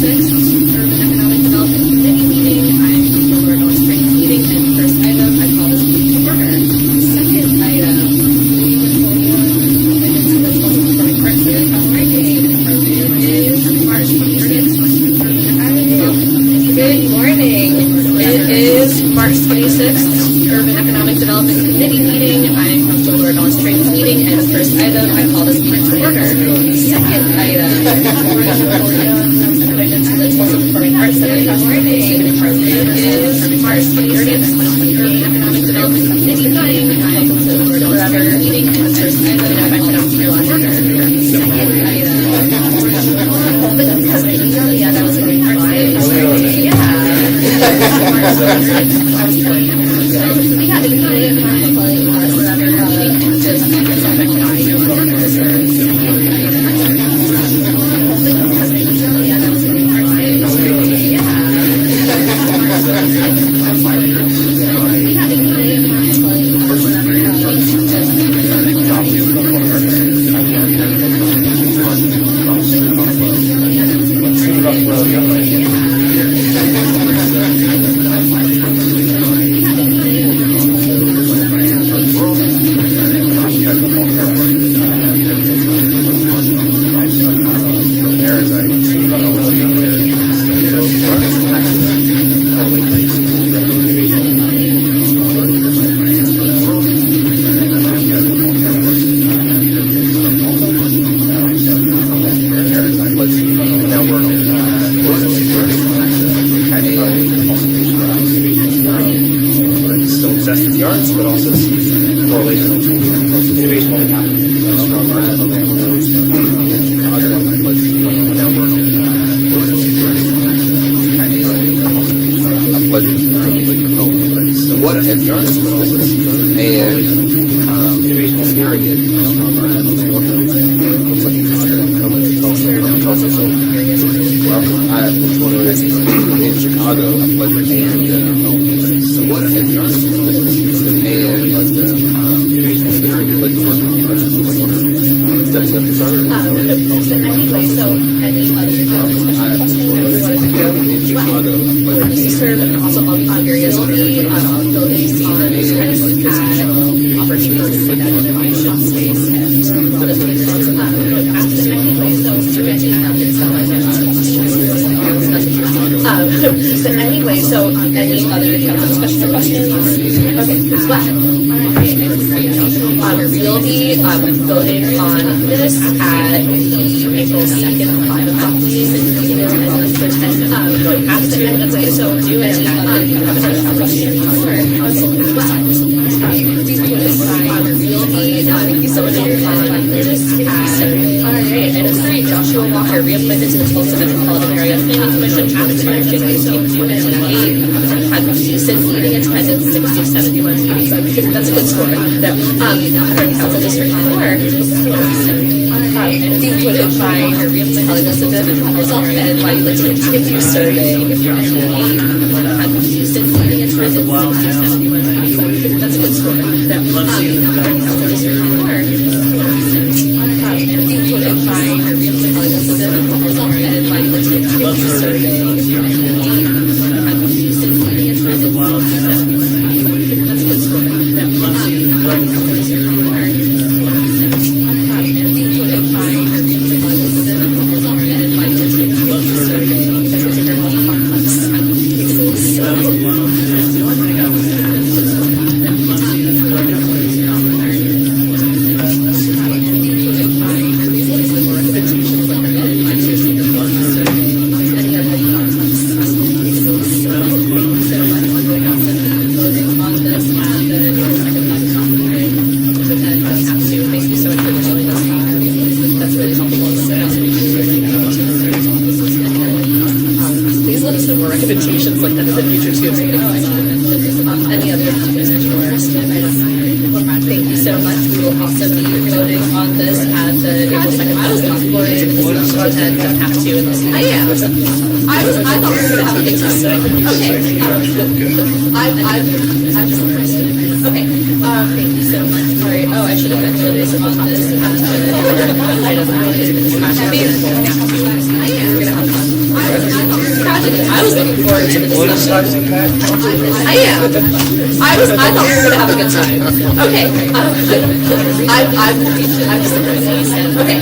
26th Urban Economic Development Committee meeting. I'm Rachel Lordell's training meeting, and first item I call this meeting to order. Second item, Good morning. It is March 26th Urban Economic Development Committee meeting. I'm Rachel Lordell's training meeting, and first item I call this meeting to order. Second item, Performing Arts Center. Good morning. It is March 26th Urban Economic Development Committee meeting. I'm Rachel Lordell's training meeting, and first item I call this meeting to order. Second item. Yeah, that was a great part. Yeah. But also correlation between innovation and what a heavy artist and innovation is scary. I was one of those in Chicago, and what a heavy artist Anyway, so we serve also on various buildings on opportunities for that innovation space and other things. But anyway, so any other questions? Okay, well. We'll be voting on this at the April 2nd 5 o'clock meeting. So do it. Thank you so much for this. Alright, item 3, Joshua Walker, reappointed to the Tulsa Metropolitan Area Planning Commission after Virginia. So 2 minutes and 8. Had decent meeting attendance, 60 to 71 meetings. That's a good score. No. Council District 4. Inputted by Elizabeth herself and by the TQ survey. If you're actually had decent meeting attendance, 60 to 71 meetings. That's a good score. No. Council District 4. Inputted by Elizabeth herself and by the TQ survey. If you're actually had decent meeting attendance, 60 to 71 meetings. That's a good score. No. Council District 4. Recommendations like that in the future too. Any other thank you so much. We will also be voting on this at the April 2nd floor and have to in this. I am. I thought we were going to have a big time. Okay. I'm just interested. Okay. Thank you so much. All right. Oh, I should have mentioned this on this at the item. I am. We're going to have fun. I was looking forward to the discussion. I am. I thought we were gonna have a good time. Okay. I'm surprised. Okay.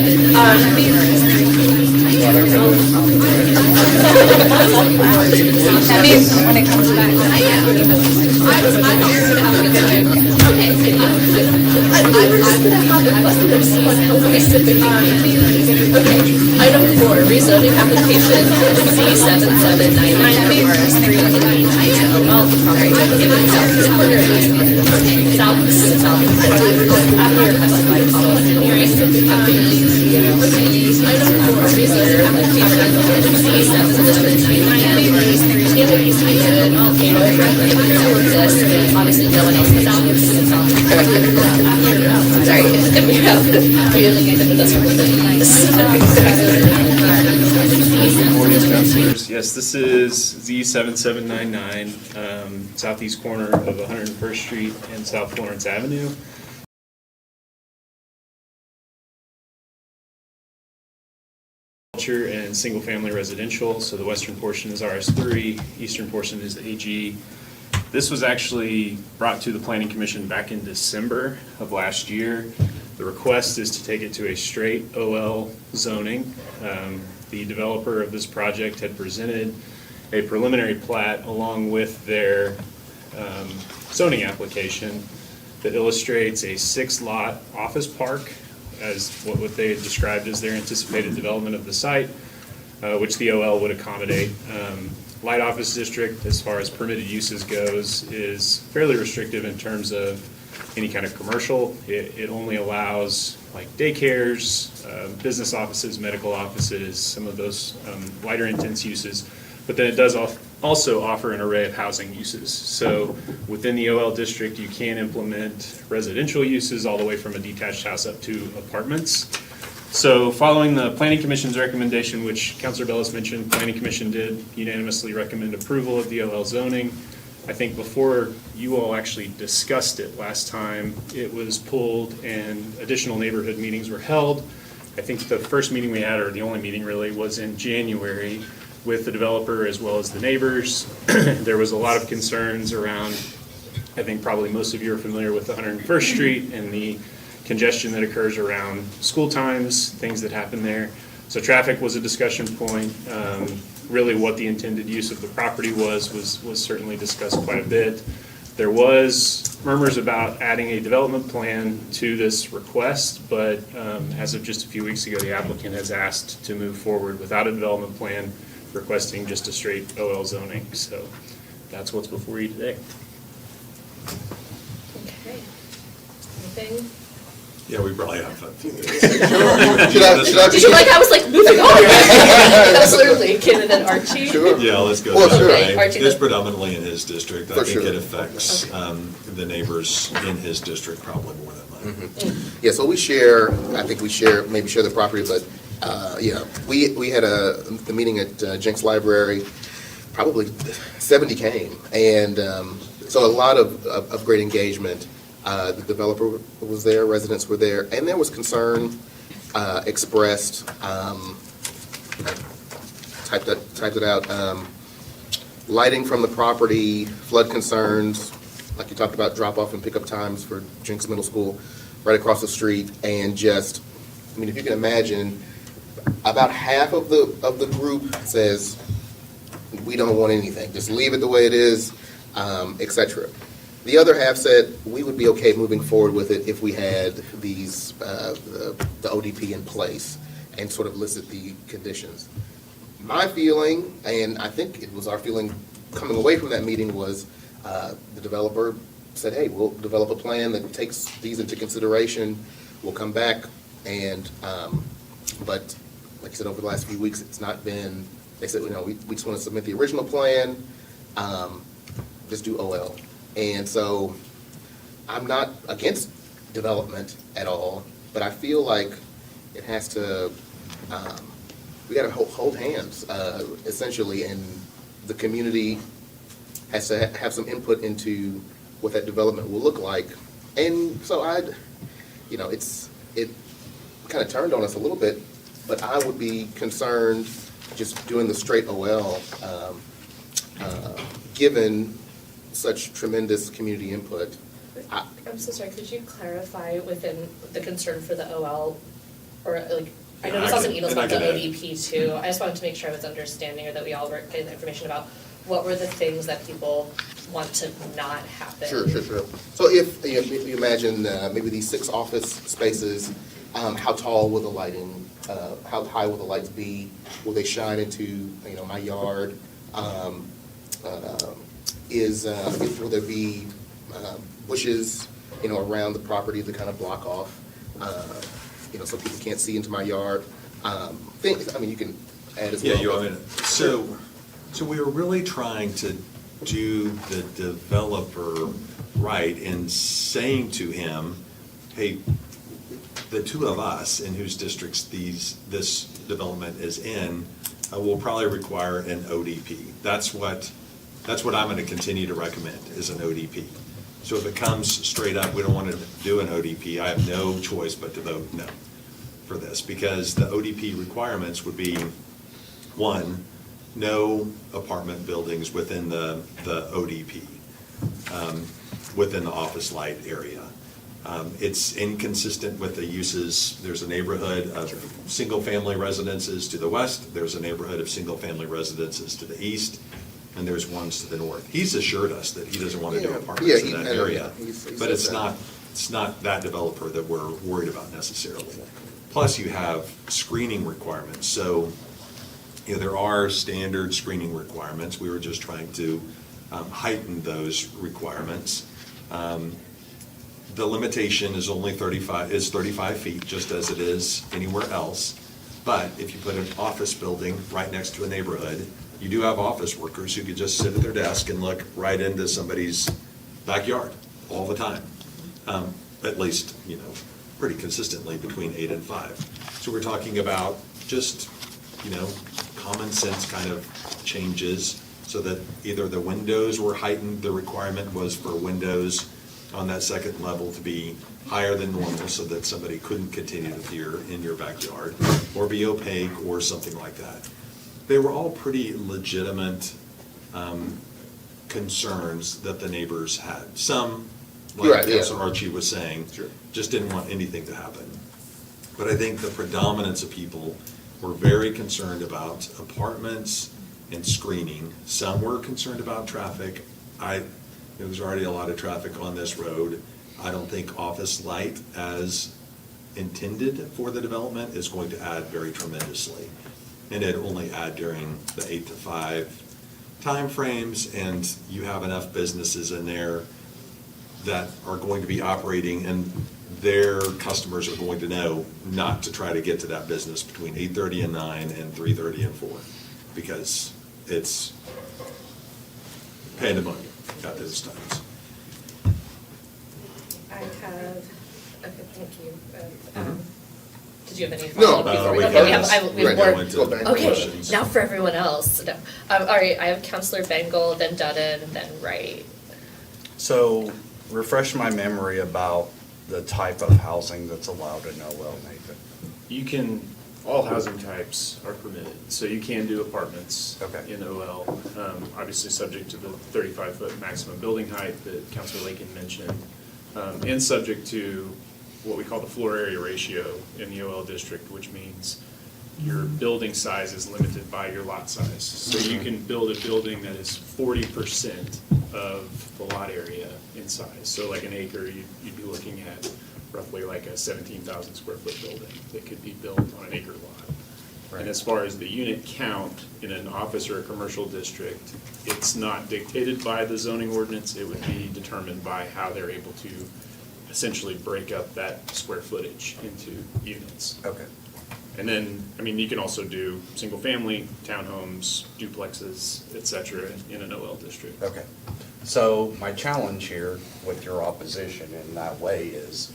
That means when it comes back. I am. I thought we were gonna have a good time. Okay. Okay. Item 4, rezoning application Z7799 Obviously, no one else is out. Sorry, and we have that's Morning, councilors. Yes, this is Z7799, southeast corner of 101st Street and South Florence Avenue. Culture and single-family residential. So the western portion is RS3, eastern portion is AG. This was actually brought to the Planning Commission back in December of last year. The request is to take it to a straight OL zoning. The developer of this project had presented a preliminary plat along with their zoning application that illustrates a 6-lot office park as what they had described as their anticipated development of the site, which the OL would accommodate. Light office district, as far as permitted uses goes, is fairly restrictive in terms of any kind of commercial. It only allows like daycares, business offices, medical offices, some of those lighter intense uses. But then it does also offer an array of housing uses. So within the OL district, you can implement residential uses all the way from a detached house up to apartments. So following the Planning Commission's recommendation, which Councilor Bellis mentioned, Planning Commission did unanimously recommend approval of the OL zoning. I think before you all actually discussed it last time, it was pulled and additional neighborhood meetings were held. I think the first meeting we had, or the only meeting really, was in January with the developer as well as the neighbors. There was a lot of concerns around, I think probably most of you are familiar with 101st Street and the congestion that occurs around school times, things that happen there. So traffic was a discussion point. Really what the intended use of the property was certainly discussed quite a bit. There was murmurs about adding a development plan to this request, but as of just a few weeks ago, the applicant has asked to move forward without a development plan, requesting just a straight OL zoning. So that's what's before you today. Okay. Anything? Yeah, we probably have a few minutes. Did you like, I was like moving on? That was literally Ken and Archie. Sure. Yeah, let's go. Well, sure. Okay, Archie, It's predominantly in his district. I For think sure. it affects the neighbors in his district probably more than mine. Yeah, so we share, I think we share the property, but, yeah, we had the meeting at Jenks Library, probably 70 came, and so a lot of great engagement. The developer was there, residents were there, and there was concern expressed, typed it out, lighting from the property, flood concerns, like you talked about, drop-off and pickup times for Jenks Middle School, right across the street, and just, I mean, if you can imagine, about half of the group says, we don't want anything, just leave it the way it is, et cetera. The other half said, we would be okay moving forward with it if we had these, the ODP in place and sort of listed the conditions. My feeling, and I think it was our feeling coming away from that meeting, was the developer said, hey, we'll develop a plan that takes these into consideration. We'll come back and, but like I said, over the last few weeks, it's not been, they said, you know, we just want to submit the original plan, just do OL. And so I'm not against development at all, but I feel like it has to, we got to hold hands, essentially, and the community has to have some input into what that development will look like. And so it kind of turned on us a little bit, but I would be concerned just doing the straight OL, given such tremendous community input. I'm so sorry, could you clarify within the concern for the OL, or like, I know Yeah, this I also can- emails and I about the can add. ODP too, I just wanted to make sure I was understanding, or that we all were getting the information about what were the things that people want to not happen. Sure. So if, you imagine maybe these 6 office spaces, how tall will the lighting, how high will the lights be? Will they shine into, my yard? Will there be bushes, around the property to kind of block off, so people can't see into my yard? You can add as well. Yeah, you want me to, so we were really trying to do the developer right in saying to him, hey, the two of us in whose districts this development is in, will probably require an ODP. That's what I'm gonna continue to recommend, is an ODP. So if it comes straight up, we don't want to do an ODP, I have no choice but to vote no for this, because the ODP requirements would be, 1, no apartment buildings within the ODP, within the office light area. It's inconsistent with the uses. There's a neighborhood of single-family residences to the west, there's a neighborhood of single-family residences to the east, and there's ones to the north. He's assured us that he doesn't want to do apartments in that area, but it's not that developer that we're worried about necessarily. Plus, you have screening requirements, so there are standard screening requirements. We were just trying to heighten those requirements. The limitation is only 35 feet, just as it is anywhere else. But if you put an office building right next to a neighborhood, you do have office workers who could just sit at their desk and look right into somebody's backyard all the time. At least, pretty consistently between 8 and 5. So we're talking about just, common sense kind of changes so that either the windows were heightened, the requirement was for windows on that second level to be higher than normal so that somebody couldn't continue to peer in your backyard, or be opaque or something like that. They were all pretty legitimate concerns that the neighbors had. Some, like Right, yeah. Councilor Archie was saying, Sure. just didn't want anything to happen. But I think the predominance of people were very concerned about apartments and screening. Some were concerned about traffic. There's already a lot of traffic on this road. I don't think office light as intended for the development is going to add very tremendously. And it'd only add during the 8 to 5 timeframes, and you have enough businesses in there that are going to be operating, and their customers are going to know not to try to get to that business between 8:30 and 9 and 3:30 and 4, because it's pandemonium at those times. I have, okay, thank you. Did you have any No, follow-up before we okay, can we have Right, more. go into Go back. Okay, questions. now for everyone else. No. All right, I have Counselor Bengal, then Dutton, then Wright. So refresh my memory about the type of housing that's allowed in OL, Nathan. All housing types are permitted, so you can do apartments Okay. in OL, obviously subject to the 35-foot maximum building height that Councilor Lakin mentioned, and subject to what we call the floor area ratio in the OL district, which means your building size is limited by your lot size. So you can build a building that is 40% of the lot area in size. So like an acre, you'd be looking at roughly like a 17,000 square foot building that could be built on an acre lot. Right. And as far as the unit count in an office or a commercial district, it's not dictated by the zoning ordinance. It would be determined by how they're able to essentially break up that square footage into units. Okay. And then, you can also do single-family, townhomes, duplexes, et cetera, in an OL district. Okay. So my challenge here with your opposition in that way is,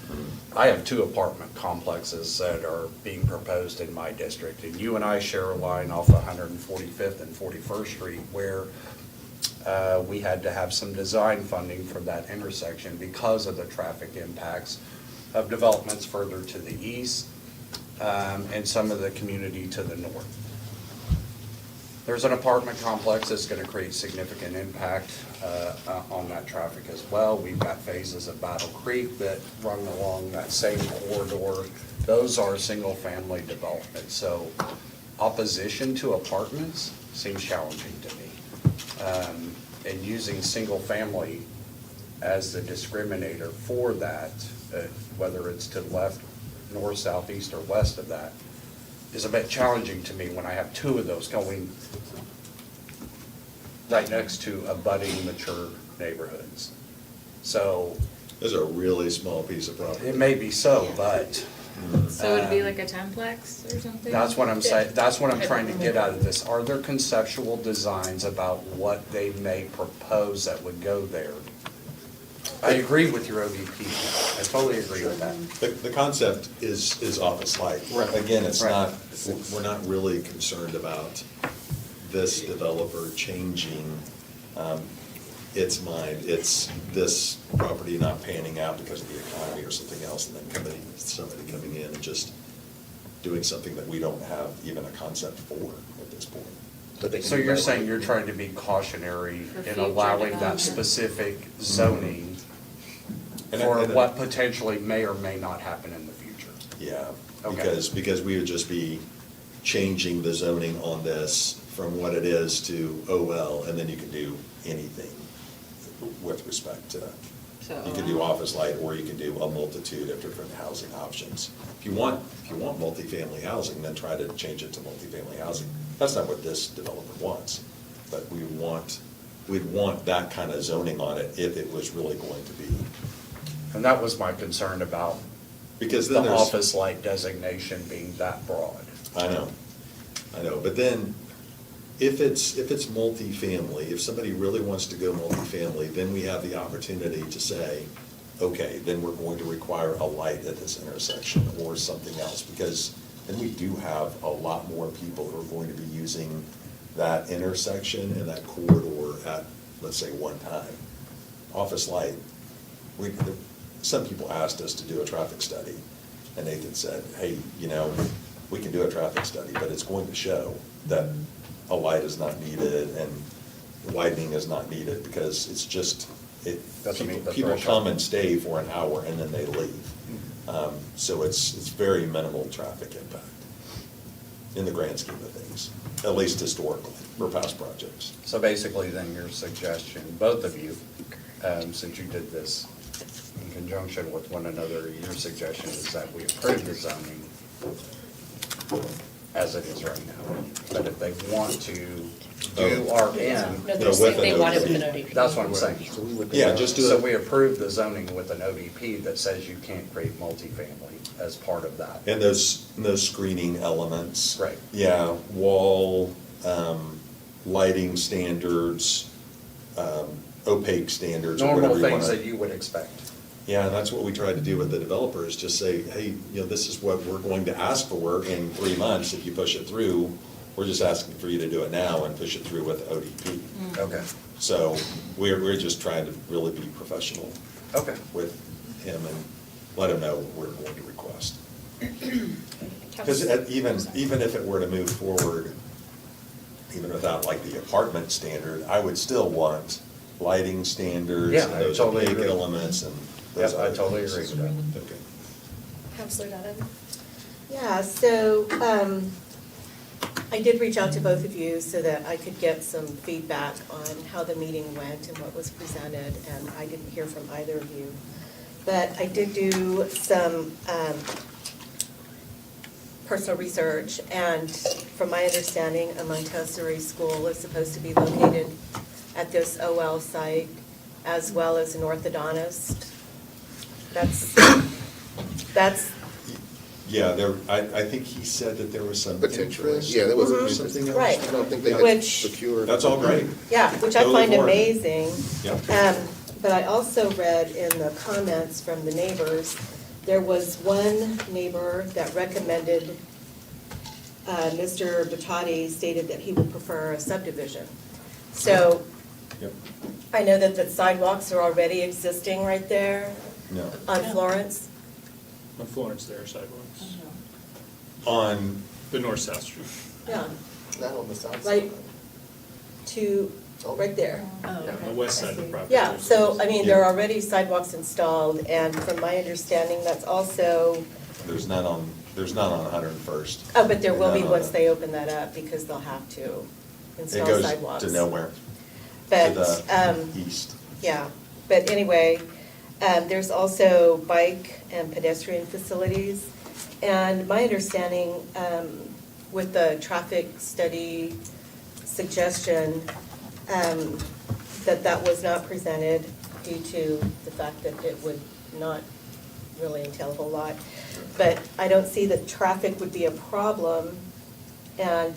I have 2 apartment complexes that are being proposed in my district, and you and I share a line off 145th and 41st Street where we had to have some design funding for that intersection because of the traffic impacts of developments further to the east and some of the community to the north. There's an apartment complex that's gonna create significant impact on that traffic as well. We've got phases of Battle Creek that run along that same corridor. Those are single-family development, so opposition to apartments seems challenging to me. And using single-family as the discriminator for that, whether it's to the left, north, south, east, or west of that, is a bit challenging to me when I have two of those going right next to abutting mature neighborhoods. So This is a really small piece of property. it may be so, but So it'd be like a tenplex or something? that's what I'm saying, that's what I'm trying to get out of this. Are there conceptual designs about what they may propose that would go there? I agree with your ODP. I totally agree with that. The concept is office light. Right. Again, it's Right. not, we're not really concerned about this developer changing its mind. It's this property not panning out because of the economy or something else, and then somebody coming in and just doing something that we don't have even a concept for at this point. But they can So do you're that. saying you're trying to be cautionary For in future allowing that development. specific zoning And for and- what potentially may or may not happen in the future? Yeah, Okay. because we would just be changing the zoning on this from what it is to OL, and then you can do anything with respect to, you can do office light, or you can do a multitude of different housing options. If you want multifamily housing, then try to change it to multifamily housing. That's not what this developer wants, but we'd want that kind of zoning on it if it was really going to be. And that was my concern about Because the then there's. office light designation being that broad. I know, but then, if it's multifamily, if somebody really wants to go multifamily, then we have the opportunity to say, okay, then we're going to require a light at this intersection or something else, because then we do have a lot more people who are going to be using that intersection and that corridor at, let's say, one time. Office light, some people asked us to do a traffic study, and Nathan said, hey, we can do a traffic study, but it's going to show that a light is not needed and widening is not needed, because it's just, Doesn't meet the people threshold. come and stay for an hour and then they leave. So it's very minimal traffic impact in the grand scheme of things, at least historically, for past projects. So basically then your suggestion, both of you, since you did this in conjunction with one another, your suggestion is that we approve the zoning as it is right now. But if they want to do RN, No, No, they're with saying an they want it with ODP. an ODP. that's what I'm saying. So we would. Yeah, just do So it. we approve the zoning with an ODP that says you can't create multifamily as part of that. And those screening elements. Right. Yeah, wall, lighting standards, opaque standards, or whatever Normal you things wanna. that you would expect. Yeah, and that's what we tried to do with the developers, just say, hey, this is what we're going to ask for in 3 months if you push it through. We're just asking for you to do it now and push it through with ODP. Okay, So we're just trying to really be professional okay. with him and let him know what we're going to request. Because even if it were to move forward, even without like the apartment standard, I would still want lighting standards Yeah, and I those totally opaque agree. elements and those Yep, I other totally things. agree with that. Okay. Counselor Donovan? Yeah, so I did reach out to both of you so that I could get some feedback on how the meeting went and what was presented, and I didn't hear from either of you. But I did do some personal research, and from my understanding, a Montessori school is supposed to be located at this OL site, as well as an orthodontist. That's Yeah, I think he said that there was some Potentially, interest yeah, there was or a something else. Right. I don't think they had Which- secured. That's all great. Yeah, which I Totally find for it. amazing. Yep. But I also read in the comments from the neighbors, there was one neighbor that recommended, Mr. Batati stated that he would prefer a subdivision. So Yep. I know that the sidewalks are already existing right there No. on Florence. On Florence, there are sidewalks. On, The north-south street. Yeah, Not on the south side. right, to, right there. On the west side of the property. Yeah, there's- so, I mean, there are already sidewalks installed, and from my understanding, that's also, There's none on 101st. oh, but there will be None on once the- they open that up, because they'll have to It install goes sidewalks. to nowhere, But, to the east. yeah, but anyway, there's also bike and pedestrian facilities. And my understanding, with the traffic study suggestion, that was not presented due to the fact that it would not really entail a whole lot. But I don't see that traffic would be a problem. And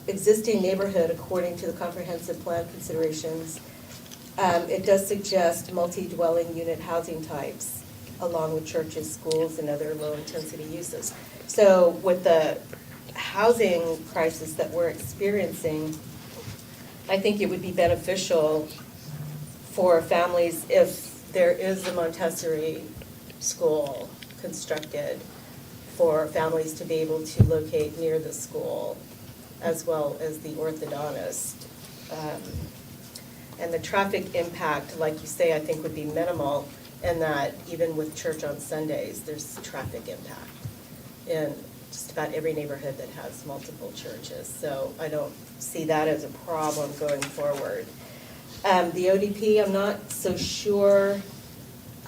existing neighborhood, according to the comprehensive plan considerations, it does suggest multi-dwelling unit housing types, along with churches, schools, and other low-intensity uses. So with the housing crisis that we're experiencing, I think it would be beneficial for families if there is a Montessori school constructed, for families to be able to locate near the school, as well as the orthodontist. And the traffic impact, like you say, I think would be minimal, and that even with church on Sundays, there's traffic impact in just about every neighborhood that has multiple churches. So I don't see that as a problem going forward. The ODP, I'm not so sure.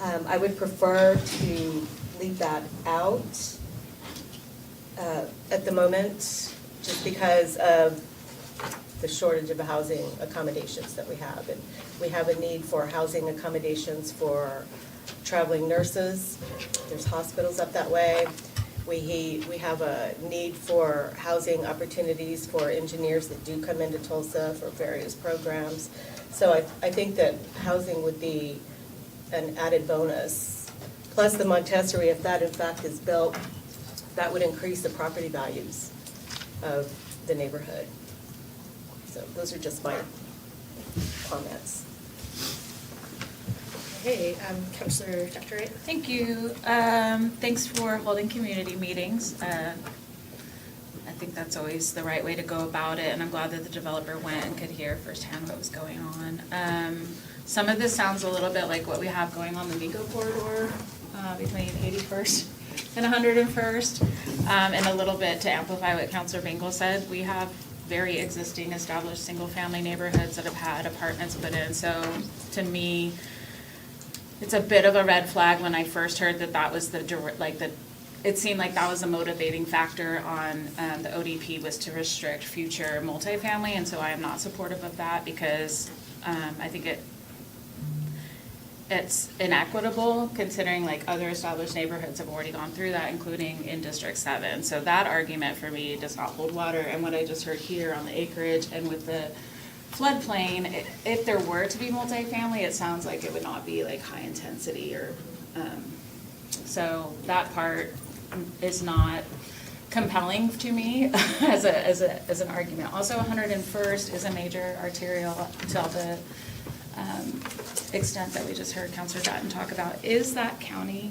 I would prefer to leave that out at the moment, just because of the shortage of housing accommodations that we have. And we have a need for housing accommodations for traveling nurses. There's hospitals up that way. We have a need for housing opportunities for engineers that do come into Tulsa for various programs. So I think that housing would be an added bonus. Plus the Montessori, if that in fact is built, that would increase the property values of the neighborhood. So those are just my comments. Hey, Councilor Dr. Wright. Thank you. Thanks for holding community meetings. I think that's always the right way to go about it, and I'm glad that the developer went and could hear firsthand what was going on. Some of this sounds a little bit like what we have going on the Migo corridor between 81st and 101st. And a little bit to amplify what Councilor Bingle said, we have very existing established single-family neighborhoods that have had apartments put in. So to me, it's a bit of a red flag when I first heard that that was it seemed like that was a motivating factor on the ODP, was to restrict future multifamily, and so I am not supportive of that, because I think it's inequitable, considering like other established neighborhoods have already gone through that, including in District 7. So that argument for me does not hold water, and what I just heard here on the acreage and with the floodplain, if there were to be multifamily, it sounds like it would not be like high intensity or, so that part is not compelling to me as an argument. Also, 101st is a major arterial to the extent that we just heard Councilor Dutton talk about. Is that county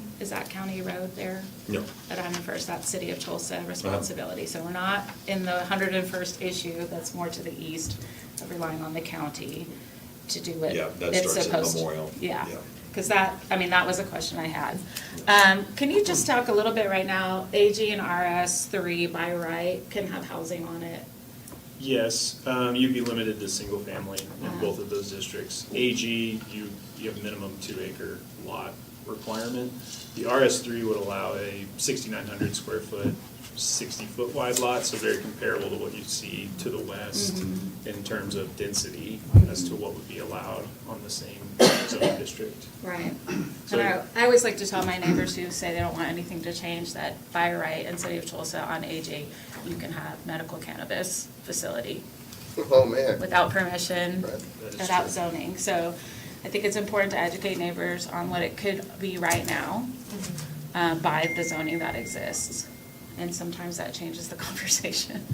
road there? No. At 101st, that's City of Tulsa responsibility. So we're not in the 101st issue, that's more to the east, of relying on the county to do what Yeah, that it's starts at supposed to. Memorial. Yeah, Yeah. because that was a question I had. Can you just talk a little bit right now, AG and RS3 by right can have housing on it? Yes, you'd be limited to single family in both of those districts. AG, you have a minimum 2-acre lot requirement. The RS3 would allow a 6,900 square foot, 60-foot wide lot, so very comparable to what you see to the west in terms of density as to what would be allowed on the same zoning district. Right. So- And I always like to tell my neighbors who say they don't want anything to change that by right in City of Tulsa on AG, you can have medical cannabis facility Oh, man. without permission, Right. That is without true. zoning. So I think it's important to educate neighbors on what it could be right now by the zoning that exists. And sometimes that changes the conversation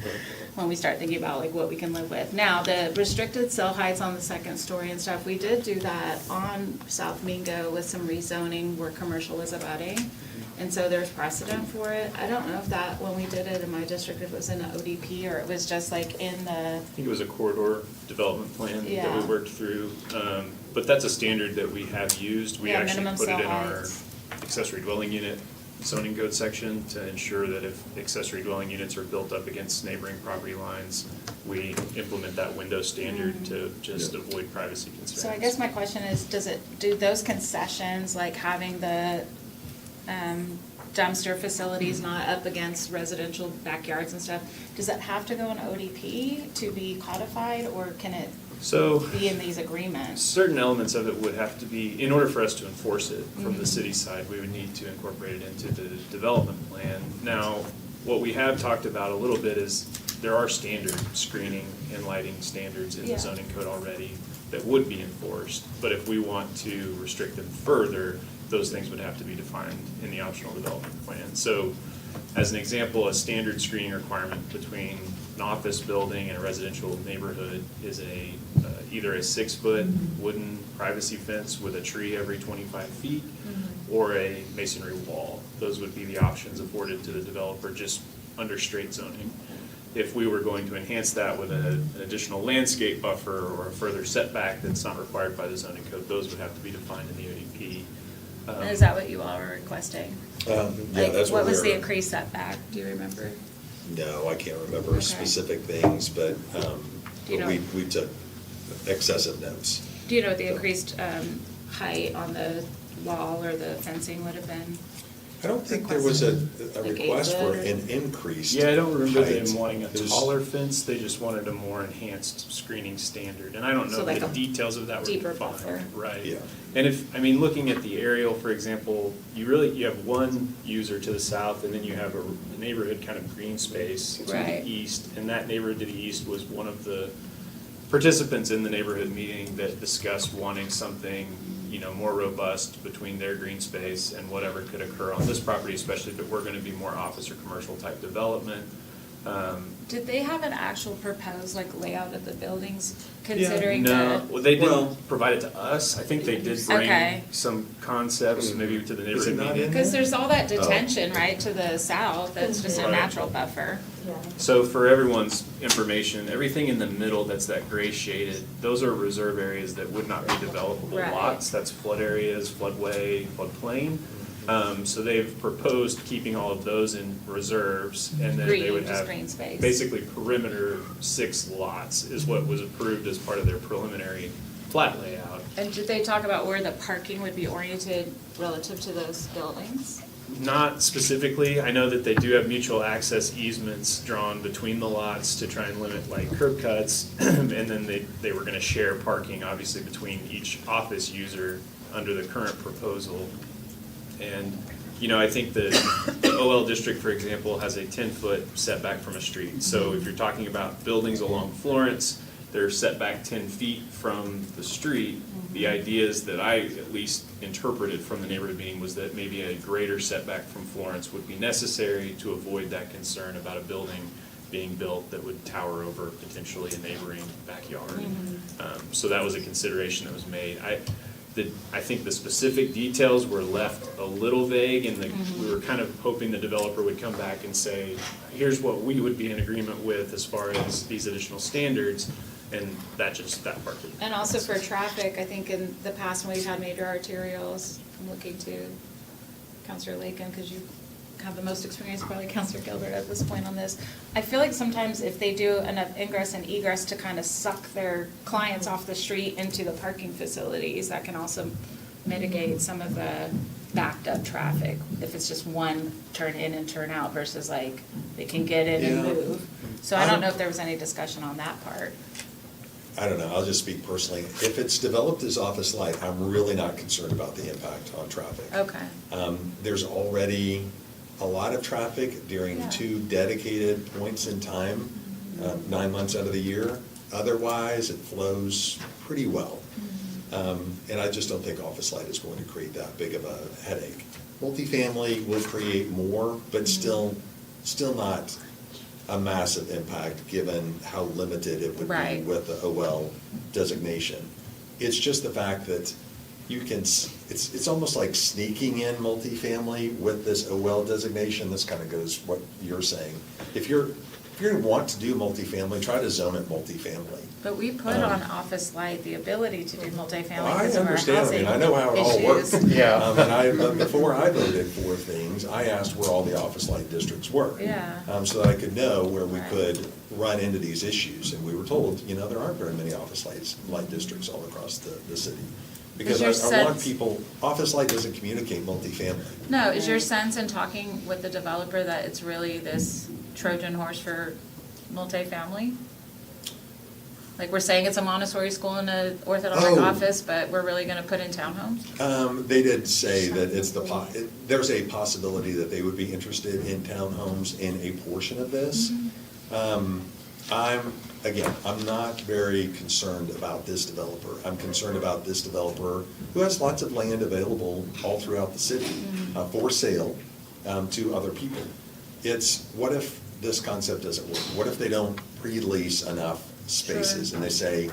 when we start thinking about like what we can live with. Now, the restricted cell heights on the second story and stuff, we did do that on South Mingo with some rezoning where commercial was abutting. And so there's precedent for it. I don't know if that, when we did it in my district, if it was in an ODP or it was just like in the, I think it was a corridor development plan that Yeah. we worked through. But that's a standard that we have used. We Yeah, actually minimum put it in cell our heights. accessory dwelling unit zoning code section to ensure that if accessory dwelling units are built up against neighboring property lines, we implement that window standard to just avoid privacy concerns. so I guess my question is, do those concessions, like having the dumpster facilities not up against residential backyards and stuff, does that have to go in ODP to be codified, or can it So. be in these agreements? Certain elements of it would have to be, in order for us to enforce it from the city side, we would need to incorporate it into the development plan. Now, what we have talked about a little bit is there are standard screening and lighting standards in Yeah. the zoning code already that would be enforced. But if we want to restrict them further, those things would have to be defined in the optional development plan. So as an example, a standard screening requirement between an office building and a residential neighborhood is either a 6-foot wooden privacy fence with a tree every 25 feet or a masonry wall. Those would be the options afforded to the developer just under straight zoning. If we were going to enhance that with an additional landscape buffer or a further setback that's not required by the zoning code, those would have to be defined in the ODP. And is that what you all were requesting? Yeah, Like, that's what was the we're- increased setback? Do you remember? No, I can't remember Okay. specific things, but Do you know- we took excessive notes. Do you know what the increased height on the wall or the fencing would have been? I don't think there was a Like request for 8 foot? an increased Yeah, I don't remember height. them wanting a It was- taller fence, they just wanted a more enhanced screening standard. And I don't So know like the a details of that were deeper defined. buffer. Right. Yeah. And looking at the aerial, for example, you have one user to the south, and then you have a neighborhood kind of green space to Right. the east. And that neighborhood to the east was one of the participants in the neighborhood meeting that discussed wanting something, more robust between their green space and whatever could occur on this property, especially if it were gonna be more office or commercial type development. Did they have an actual proposed layout of the buildings considering No, the? well, they Well- didn't provide it to us. I think they did bring Okay. some concepts, maybe to the Is neighborhood it not meeting. in Because there's all that Oh. detention, right, to the south, that's just a Right. natural buffer. So for everyone's information, everything in the middle that's that gray shaded, those are reserve areas that would not be developable Right. lots. That's flood areas, floodway, floodplain. So they've proposed keeping all of those in reserves, and then they Green, would just have green space. basically perimeter 6 lots is what was approved as part of their preliminary plat layout. And did they talk about where the parking would be oriented relative to those buildings? Not specifically. I know that they do have mutual access easements drawn between the lots to try and limit curb cuts. And then they were gonna share parking, obviously, between each office user under the current proposal. And, I think the OL district, for example, has a 10-foot setback from a street. So if you're talking about buildings along Florence, they're set back 10 feet from the street. The ideas that I at least interpreted from the neighborhood meeting was that maybe a greater setback from Florence would be necessary to avoid that concern about a building being built that would tower over potentially a neighboring backyard. So that was a consideration that was made. I think the specific details were left a little vague, and we were kind of hoping the developer would come back and say, here's what we would be in agreement with as far as these additional standards, and that part didn't. And also for traffic, I think in the past when we've had major arterials, I'm looking to Counselor Lakin, because you have the most experience, probably Counselor Gilbert at this point on this. I feel like sometimes if they do enough ingress and egress to kind of suck their clients off the street into the parking facilities, that can also mitigate some of the backed up traffic. If it's just one turn in and turn out versus they can get in and Yeah. move. So I don't know if there was any discussion on that part. I don't know, I'll just speak personally. If it's developed as office light, I'm really not concerned about the impact on traffic. Okay. There's already a lot of traffic during Yeah. 2 dedicated points in time, 9 months out of the year. Otherwise, it flows pretty well. And I just don't think office light is going to create that big of a headache. Multifamily will create more, but still not a massive impact, given how limited it would be Right. with the OL designation. It's just the fact that you can, it's almost like sneaking in multifamily with this OL designation. This kind of goes what you're saying. If you're going to want to do multifamily, try to zone it multifamily. But we put on Office Light the ability to do multifamily I because of our understand, I housing mean, I know how it all works. issues. Yeah. But before I voted for things, I asked where all the office light districts were. Yeah. So that I could know where we Right. could run into these issues. And we were told, there aren't very many office light districts all across the city. Because your I want sense- people, office light doesn't communicate multifamily. No, is your sense in talking with the developer that it's really this Trojan horse for multifamily? Like, we're saying it's a Montessori school and an Orthodontic Oh. office, but we're really gonna put in townhomes? They did say that there's a possibility that they would be interested in townhomes in a portion of this. I'm not very concerned about this developer. I'm concerned about this developer who has lots of land available all throughout the city for sale to other people. It's, what if this concept doesn't work? What if they don't pre-lease enough spaces and they say,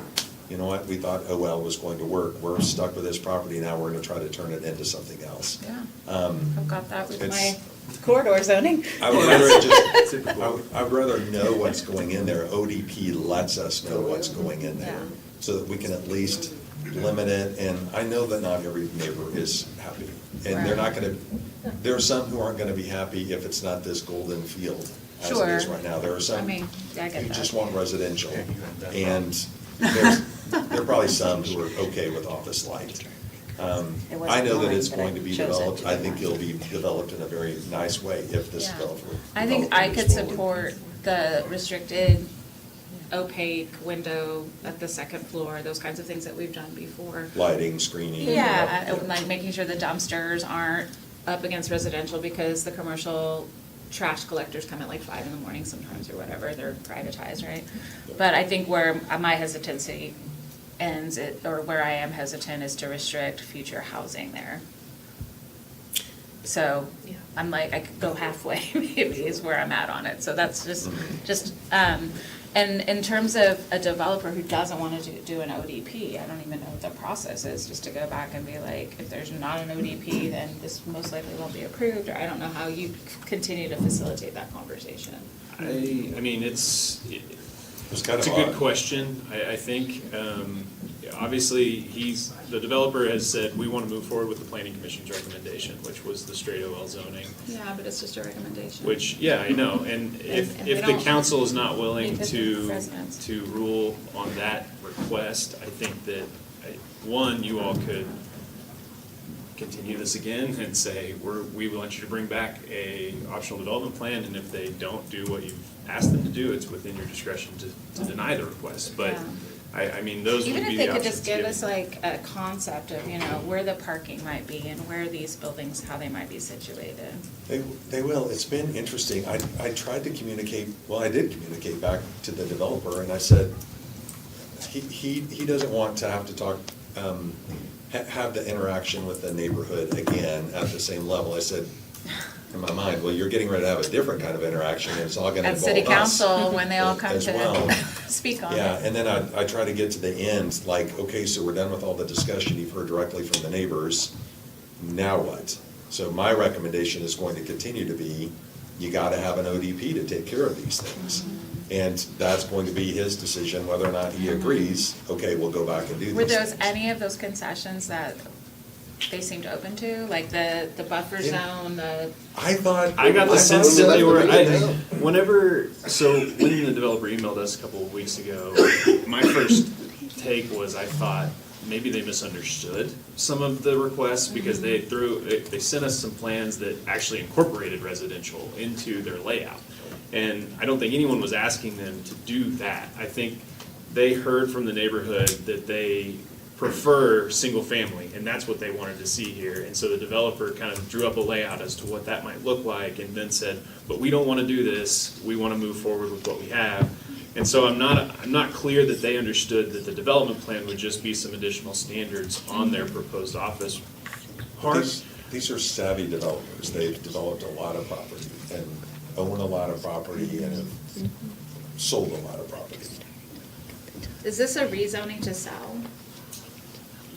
you know what, we thought OL was going to work, we're stuck with this property now, we're gonna try to turn it into something else. Yeah, Um, I've got that with my it's- corridor zoning. I would rather I would rather know what's going in there. ODP lets us know what's going in there, Yeah. so that we can at least limit it. And I know that not every neighbor is happy, and they're not gonna, there are some who aren't gonna be happy if it's not this golden field as it is Sure. right now. There are some I mean, I get who that. just want residential, and there are probably some who are okay with office light. It wasn't I know that mine, it's but going I to be chose it developed. to I be think mine. it'll be developed in a very nice way if this Yeah. developer. I think developer I moves could forward. support the restricted, opaque window at the second floor, those kinds of things that we've done before. Lighting, screening. Yeah, and like making sure the dumpsters aren't up against residential because the commercial trash collectors come at like 5 in the morning sometimes or whatever, they're privatized, right? But I think where my hesitancy ends, or where I am hesitant, is to restrict future housing there. So, I'm like, I could go halfway, maybe, is where I'm at on it, so that's and in terms of a developer who doesn't want to do an ODP, I don't even know what the process is, just to go back and be like, if there's not an ODP, then this most likely won't be approved, or I don't know how you continue to facilitate that conversation. I mean, it's kind a of good odd. question. I think, obviously, the developer has said, we want to move forward with the planning commission's recommendation, which was the straight OL zoning. Yeah, but it's just a recommendation. Which, yeah, I know, and if And we the don't council is not willing make it to, residents. to rule on that request, I think that, one, you all could continue this again and say, we want you to bring back a optional development plan, and if they don't do what you've asked them to do, it's within your discretion to deny the request, but, Yeah. I mean, those would Even be if the they could options just give given. us like a concept of, where the parking might be and where these buildings, how they might be situated. They will. It's been interesting. I tried to communicate, well, I did communicate back to the developer, and I said, he doesn't want to have to talk, have the interaction with the neighborhood again at the same level. I said, in my mind, well, you're getting ready to have a different kind of interaction, and it's all gonna At involve city us council, when they all come as well. to speak on it. Yeah, and then I try to get to the end, like, okay, so we're done with all the discussion you've heard directly from the neighbors, now what? So my recommendation is going to continue to be, you gotta have an ODP to take care of these things. And that's going to be his decision, whether or not he agrees, okay, we'll go back and do these Were those things. any of those concessions that they seemed open to, like the buffer zone, I thought. I got the thought sense we that left they the were, meeting down. so when the developer emailed us a couple of weeks ago, my first take was I thought maybe they misunderstood some of the requests because they sent us some plans that actually incorporated residential into their layout. And I don't think anyone was asking them to do that. I think they heard from the neighborhood that they prefer single family, and that's what they wanted to see here. And so the developer kind of drew up a layout as to what that might look like, and then said, but we don't want to do this, we want to move forward with what we have. And so I'm not clear that they understood that the development plan would just be some additional standards on their proposed office park. These are savvy developers. They've developed a lot of property and own a lot of property and have sold a lot of property. is this a rezoning to sell?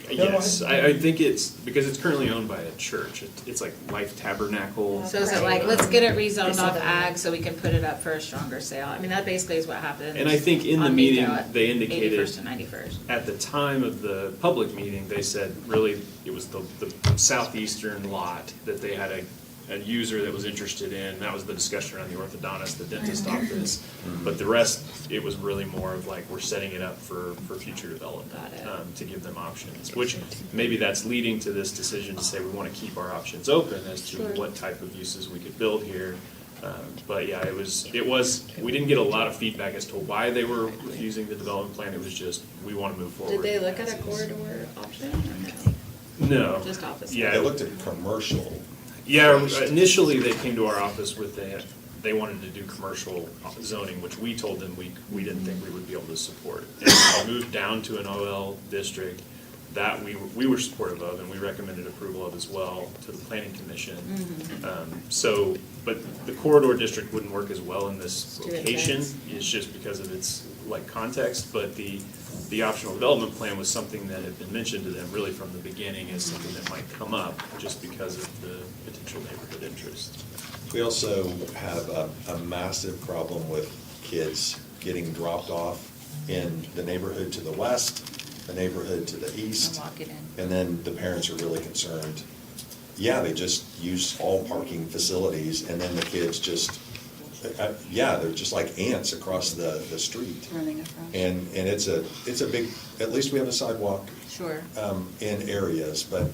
Yes, I think it's, because it's currently owned by a church. It's like Life Tabernacle. So is it like, let's get it rezoned off ag so we can put it up for a stronger sale? I mean, that basically is what happened. And I think in the on meeting, Mayflower at they indicated 81st and 91st. at the time of the public meeting, they said really it was the southeastern lot that they had a user that was interested in. That was the discussion around the orthodontist, the dentist office. But the rest, it was really more of like, we're setting it up for future development. Got it. To give them options, which maybe that's leading to this decision to say we want to keep our options open as to what type of uses we could build here. But yeah, it was, we didn't get a lot of feedback as to why they were refusing the development plan. It was just, we want to move forward. Did they look at a corridor option or no? No. Just office? They Yeah, looked at commercial. yeah, initially they came to our office with they wanted to do commercial zoning, which we told them we didn't think we would be able to support. And when we moved down to an OL district, that we were supportive of, and we recommended approval of as well to the planning commission. So, but the corridor district wouldn't work as well in this Too location, intense. it's just because of its like context, but the optional development plan was something that had been mentioned to them really from the beginning as something that might come up, just because of the potential neighborhood interest. We also have a massive problem with kids getting dropped off in the neighborhood to the west, the neighborhood to the east. And walking in. And then the parents are really concerned. Yeah, they just use all parking facilities, and then the kids just, they're just like ants across the street. Running across. And it's a big, at least we have a sidewalk Sure. in areas, but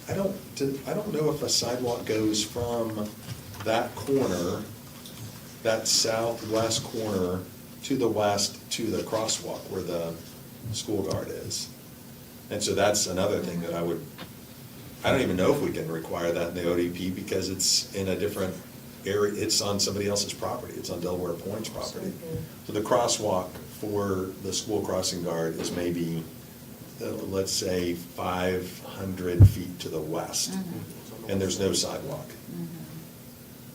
I don't know if a sidewalk goes from that corner, that southwest corner, to the west, to the crosswalk where the school guard is. And so that's another thing that I don't even know if we can require that in the ODP, because it's in a different area, it's on somebody else's property, it's on Delaware Point's property. So the crosswalk for the school crossing guard is maybe, let's say, 500 feet to the west, and there's no sidewalk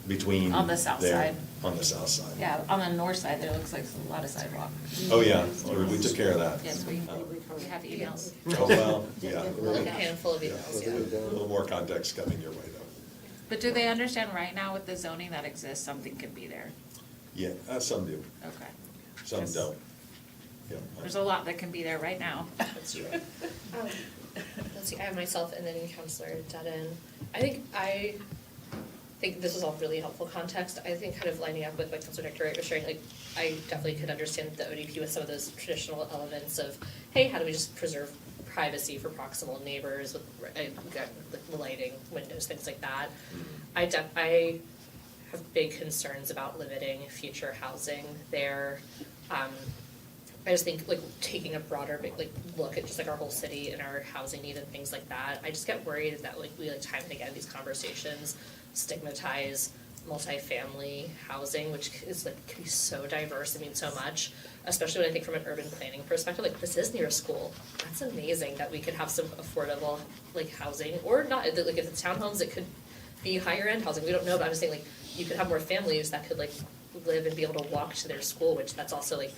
between. On the south there- side. On the south side. Yeah, on the north side, there looks like a lot of sidewalk. Oh, yeah, we took care of that. Yes, we Oh. have emails. Oh, well, yeah. Like a handful of emails, yeah. A little more context coming your way, though. But do they understand right now with the zoning that exists, something can be there? Yeah, some do, Okay. some Just- don't. Yeah. There's a lot that can be there right now. That's true. Let's see, I have myself and then Counselor Dutton. I think this is all really helpful context. I think kind of lining up with what Counselor Dr. Wright was sharing, like, I definitely could understand the ODP with some of those traditional elements of, hey, how do we just preserve privacy for proximal neighbors with the lighting, windows, things like that. I have big concerns about limiting future housing there. I just think like taking a broader look at just like our whole city and our housing need and things like that. I just get worried that like we like time and again these conversations stigmatize multifamily housing, which is like can be so diverse and mean so much, especially when I think from an urban planning perspective. Like this is near a school. That's amazing that we could have some affordable like housing, or not. Like if it's townhomes, it could be higher end housing. We don't know, but I'm just saying like you could have more families that could like live and be able to walk to their school, which that's also like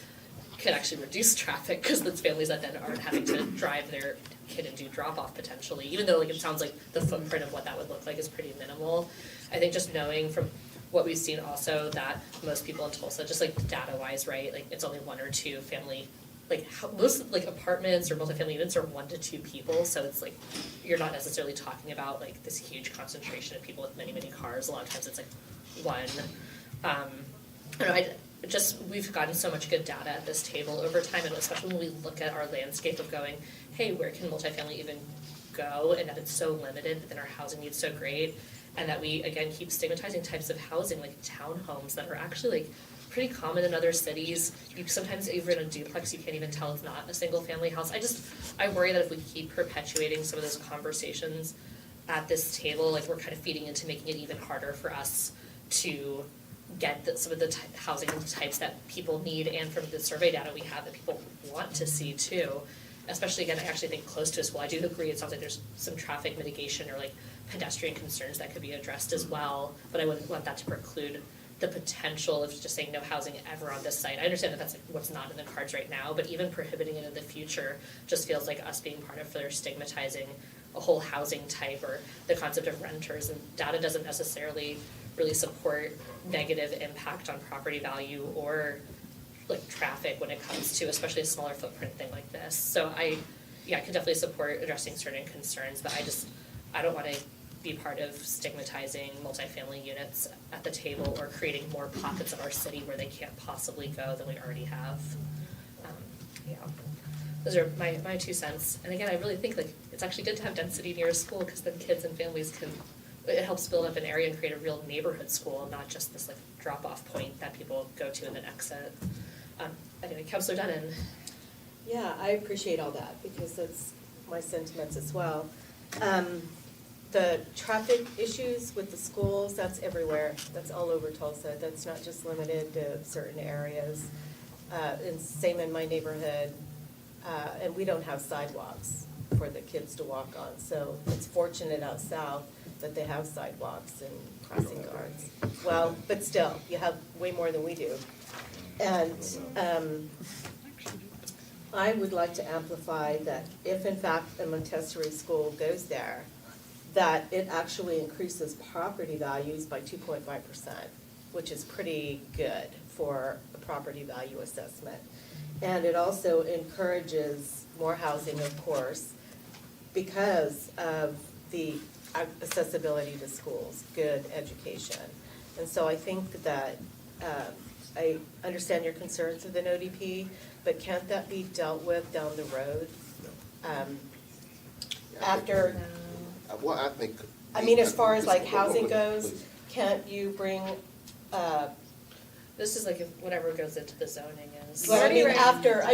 could actually reduce traffic because those families that then aren't having to drive their kid and do drop off potentially, even though like it sounds like the footprint of what that would look like is pretty minimal. I think just knowing from what we've seen also that most people in Tulsa, just like data wise, right, like it's only one or two family, like most like apartments or multifamily units are 1 to 2 people, so it's like you're not necessarily talking about like this huge concentration of people with many cars. A lot of times it's like one. I don't know, we've gotten so much good data at this table over time, and especially when we look at our landscape of going, hey, where can multifamily even go, and that it's so limited, but then our housing needs so great, and that we, again, keep stigmatizing types of housing, like townhomes, that are actually like pretty common in other cities. You sometimes, even in a duplex, you can't even tell it's not a single family house. I worry that if we keep perpetuating some of those conversations at this table, like we're kind of feeding into making it even harder for us to get some of the housing types that people need, and from the survey data we have that people want to see too. Especially again, I actually think close to a school, I do agree it sounds like there's some traffic mitigation or like pedestrian concerns that could be addressed as well, but I wouldn't want that to preclude the potential of just saying no housing ever on this site. I understand that that's like what's not in the cards right now, but even prohibiting it in the future just feels like us being part of further stigmatizing a whole housing type or the concept of renters, and data doesn't necessarily really support negative impact on property value or like traffic when it comes to especially a smaller footprint thing like this. So I can definitely support addressing certain concerns, but I don't want to be part of stigmatizing multifamily units at the table or creating more pockets of our city where they can't possibly go than we already have. Yeah, those are my 2 cents. And again, I really think like it's actually good to have density near a school because then kids and families it helps build up an area and create a real neighborhood school and not just this like drop-off point that people go to and then exit. Anyway, Councilor Dunnan. Yeah, I appreciate all that because that's my sentiments as well. The traffic issues with the schools, that's everywhere. That's all over Tulsa. That's not just limited to certain areas. And same in my neighborhood. And we don't have sidewalks for the kids to walk on. So it's fortunate out south that they have sidewalks and crossing guards. Well, but still, you have way more than we do. And I would like to amplify that if in fact a Montessori school goes there, that it actually increases property values by 2.5%, which is pretty good for a property value assessment. And it also encourages more housing, of course, because of the accessibility to schools, good education. And so I think that I understand your concerns with an ODP, but can't that be dealt with down the road? After, Well, I think. I mean, as far as like housing goes, can't you bring, This is like if whatever goes into the zoning is. well, I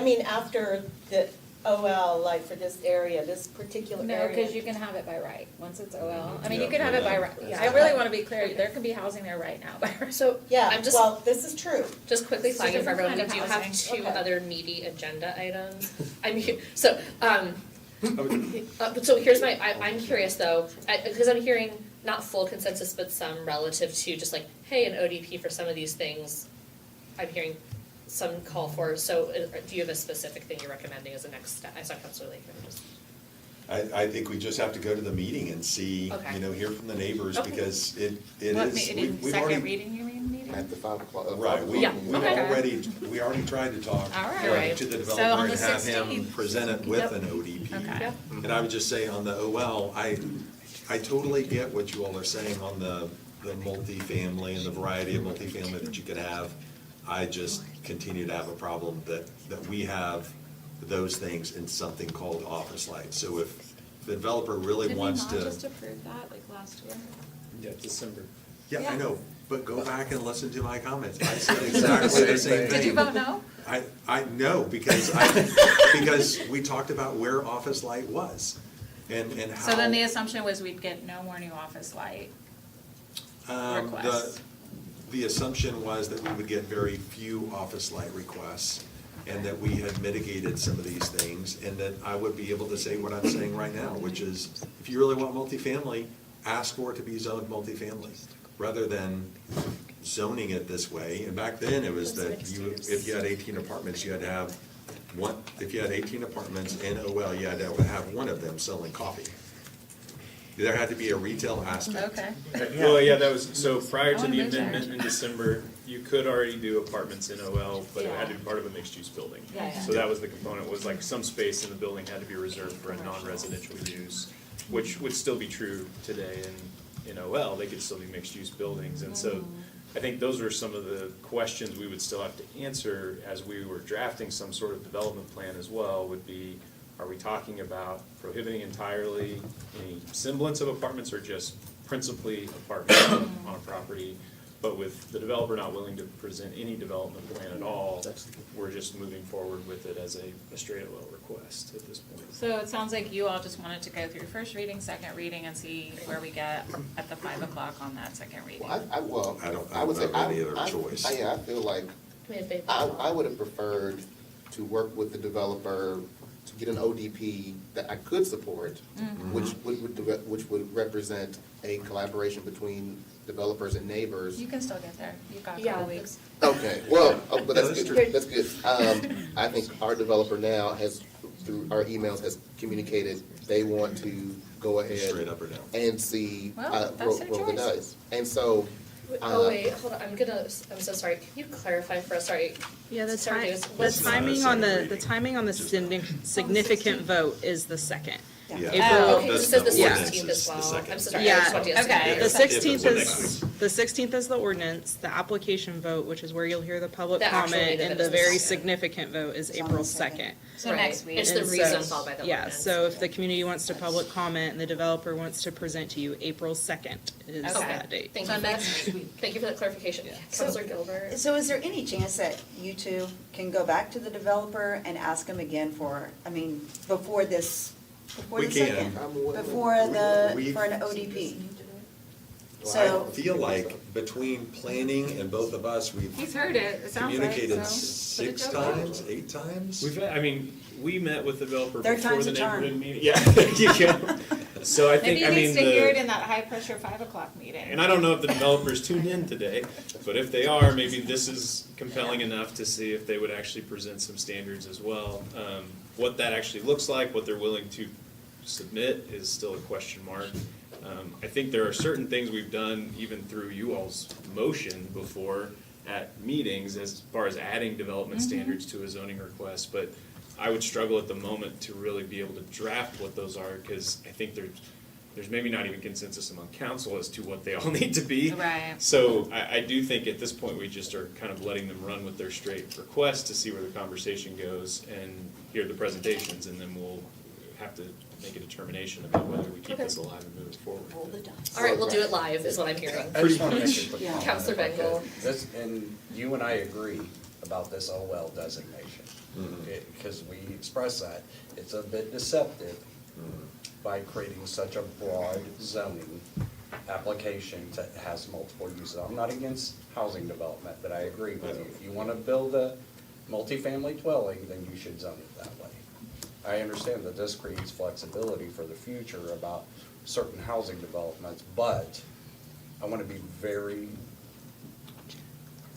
mean, after the OL, like for this area, this particular No, area. because you can have it by right, once it's OL. I mean, you Yeah, can have it by yeah. right. Yeah. I really want to be clear, there can be housing there right now by right. So Yeah, I'm just well, this is true. just quickly It's a flagging for different everyone, we kind do of have housing. two Okay. other meaty agenda items. I mean, so but so here's I'm curious though, because I'm hearing not full consensus, but some relative to just like, hey, an ODP for some of these things. I'm hearing some call for, so do you have a specific thing you're recommending as a next step? I saw Councilor Laker just. I think we just have to go to the meeting and see, Okay. hear from the neighbors, Okay. because it What is, meeting, we've second already. reading, you mean, meeting? At the 5 o'clock. Right, we Yeah, okay. we already tried to talk All right. Right. to the So developer on and the have him 16th. present it with Yep. an ODP. Okay. Yeah. And I would just say on the OL, I totally get what you all are saying on the multifamily and the variety of multifamily that you could have. I just continue to have a problem that we have those things in something called office light. So if the developer really wants to. Did we not just approve that like last year? Yeah, December. Yeah, I Yeah. know, but go back and listen to my comments. I said exactly the same thing. Did you vote no? I know, because we talked about where office light was and how. So then the assumption was we'd get no more new office light requests. The assumption was that we would get very few office light requests, and that we had mitigated some of these things, and that I would be able to say what I'm saying right now, which is, if you really want multifamily, ask for it to be zoned multifamily, rather than zoning it this way. And back then, it was that if you had 18 apartments, you had to have one, if you had 18 apartments in OL, you had to have one of them selling coffee. There had to be a retail aspect. Okay. Well, yeah, that was, so prior I to wanna the move there. amendment in December, you could already do apartments in OL, but it had to Yeah. be part of a mixed-use building. Yeah, yeah. So that was the component, was like some space in the building had to be reserved for a non-residential use, which would still be true today in OL, they could still be mixed-use buildings. And so I think those were some of the questions we would still have to answer as we were drafting some sort of development plan as well, would be, are we talking about prohibiting entirely any semblance of apartments or just principally apartments on a property? But with the developer not willing to present any development plan at all, we're just moving forward with it as a straight OL request at this point. So it sounds like you all just wanted to go through first reading, second reading, and see where we get at the 5 o'clock on that second reading. Well, I don't I would say, have any other choice. Yeah, I feel like, I would have preferred to work with the developer to get an ODP that I could support, which would represent a collaboration between developers and neighbors. You can still get there. You've got a Yeah, couple weeks. Okay, well, but No, that's that's good, true. that's good. I think our developer now has, through our emails, has communicated they want to go ahead. Straight up or down? And see, Well, that's roll their roll the choice. dice. And so. Oh, wait, hold on, I'm so sorry, can you clarify for us, sorry? Yeah, the Sorry, time, Davis, the what's- timing on the reading. timing on the significant vote is the second. Yeah. April- Oh, okay, That's it says the the ordinance 16th is as the well. second. I'm so sorry, I Yeah, just wanted to okay. say. The If 16th it was next is, week. the 16th is the ordinance, the application vote, which is where you'll hear the public The actual comment, meeting and of the it is the very second. significant vote is April 2nd. So Right. next week. It's the And so- reason followed by the Yeah, ordinance. so if the community wants to public comment and the developer wants to present to you, April 2nd is Okay. that date. Thank you for that, thank you for that clarification. Counselor Gilbert? So is there any chance that you two can go back to the developer and ask him again before We the can. second? Before for an ODP? So, I feel like between planning and both of us, we've He's heard it, it sounds like, communicated so. 6 Put it down. times, 8 times? We met with the developer Third before time's the a charm. neighborhood meeting. Yeah. So I think, Maybe I he mean, needs to hear it the, in that high-pressure 5 o'clock meeting. and I don't know if the developers tuned in today, but if they are, maybe this is compelling enough to see if they would actually present some standards as well. What that actually looks like, what they're willing to submit is still a question mark. I think there are certain things we've done even through you all's motion before at meetings as far as adding development standards to a zoning request, but I would struggle at the moment to really be able to draft what those are, because I think there's maybe not even consensus among council as to what they all need to be. Right. So I do think at this point, we just are kind of letting them run with their straight request to see where the conversation goes and hear the presentations, and then we'll have to make a determination about whether we keep this alive and move it forward. All right, we'll do it live, is what I'm hearing. I just want to make a quick Yeah. comment. Counselor if I could. Bengal. This, and you and I agree about this OL designation. Because we express that, it's a bit deceptive by creating such a broad zoning application that has multiple uses. I'm not against housing development, but I agree with you. If you want to build a multifamily dwelling, then you should zone it that way. I understand that this creates flexibility for the future about certain housing developments, but I want to be very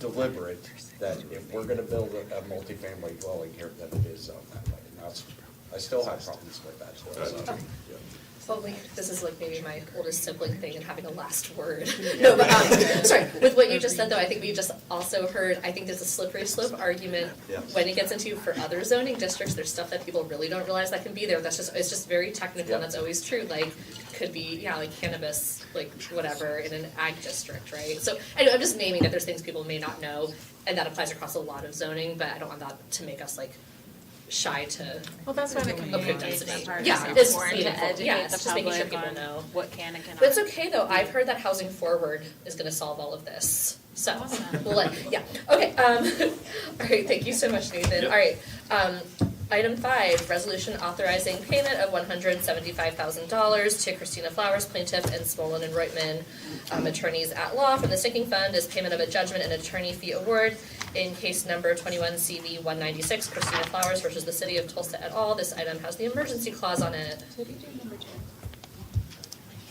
deliberate that if we're going to build a multifamily dwelling here, that it is zoned that way. And that's, I still have problems with that. So. Well, this is like maybe my oldest sibling thing and having a last word. No, but, sorry, with what you just said though, I think we just also heard, I think there's a slippery slope argument Yes. when it gets into for other zoning districts, there's stuff that people really don't realize that can be there, it's just very technical and that's always true, like, could be, yeah, like cannabis, like whatever, in an ag district, right? So, anyway, I'm just naming that there's things people may not know, and that applies across a lot of zoning, but I don't want that to make us like shy to Well, that's why the approve community density. engagement part Yeah, is it's so important, to meaningful. educate Yes, the just making sure public people know. on what can and cannot. But it's okay though, I've heard that Housing Forward is gonna solve all of this, so, Awesome. we'll yeah, okay, all right, thank you so much, Nathan. Yep. All right, item 5, resolution authorizing payment of $175,000 to Christina Flowers, plaintiff, and Smolin and Reutman, attorneys at law from the sinking fund as payment of a judgment and attorney fee award in case number 21 CV 196, Christina Flowers versus the City of Tulsa et al. This item has the emergency clause on it. Did you do number 2?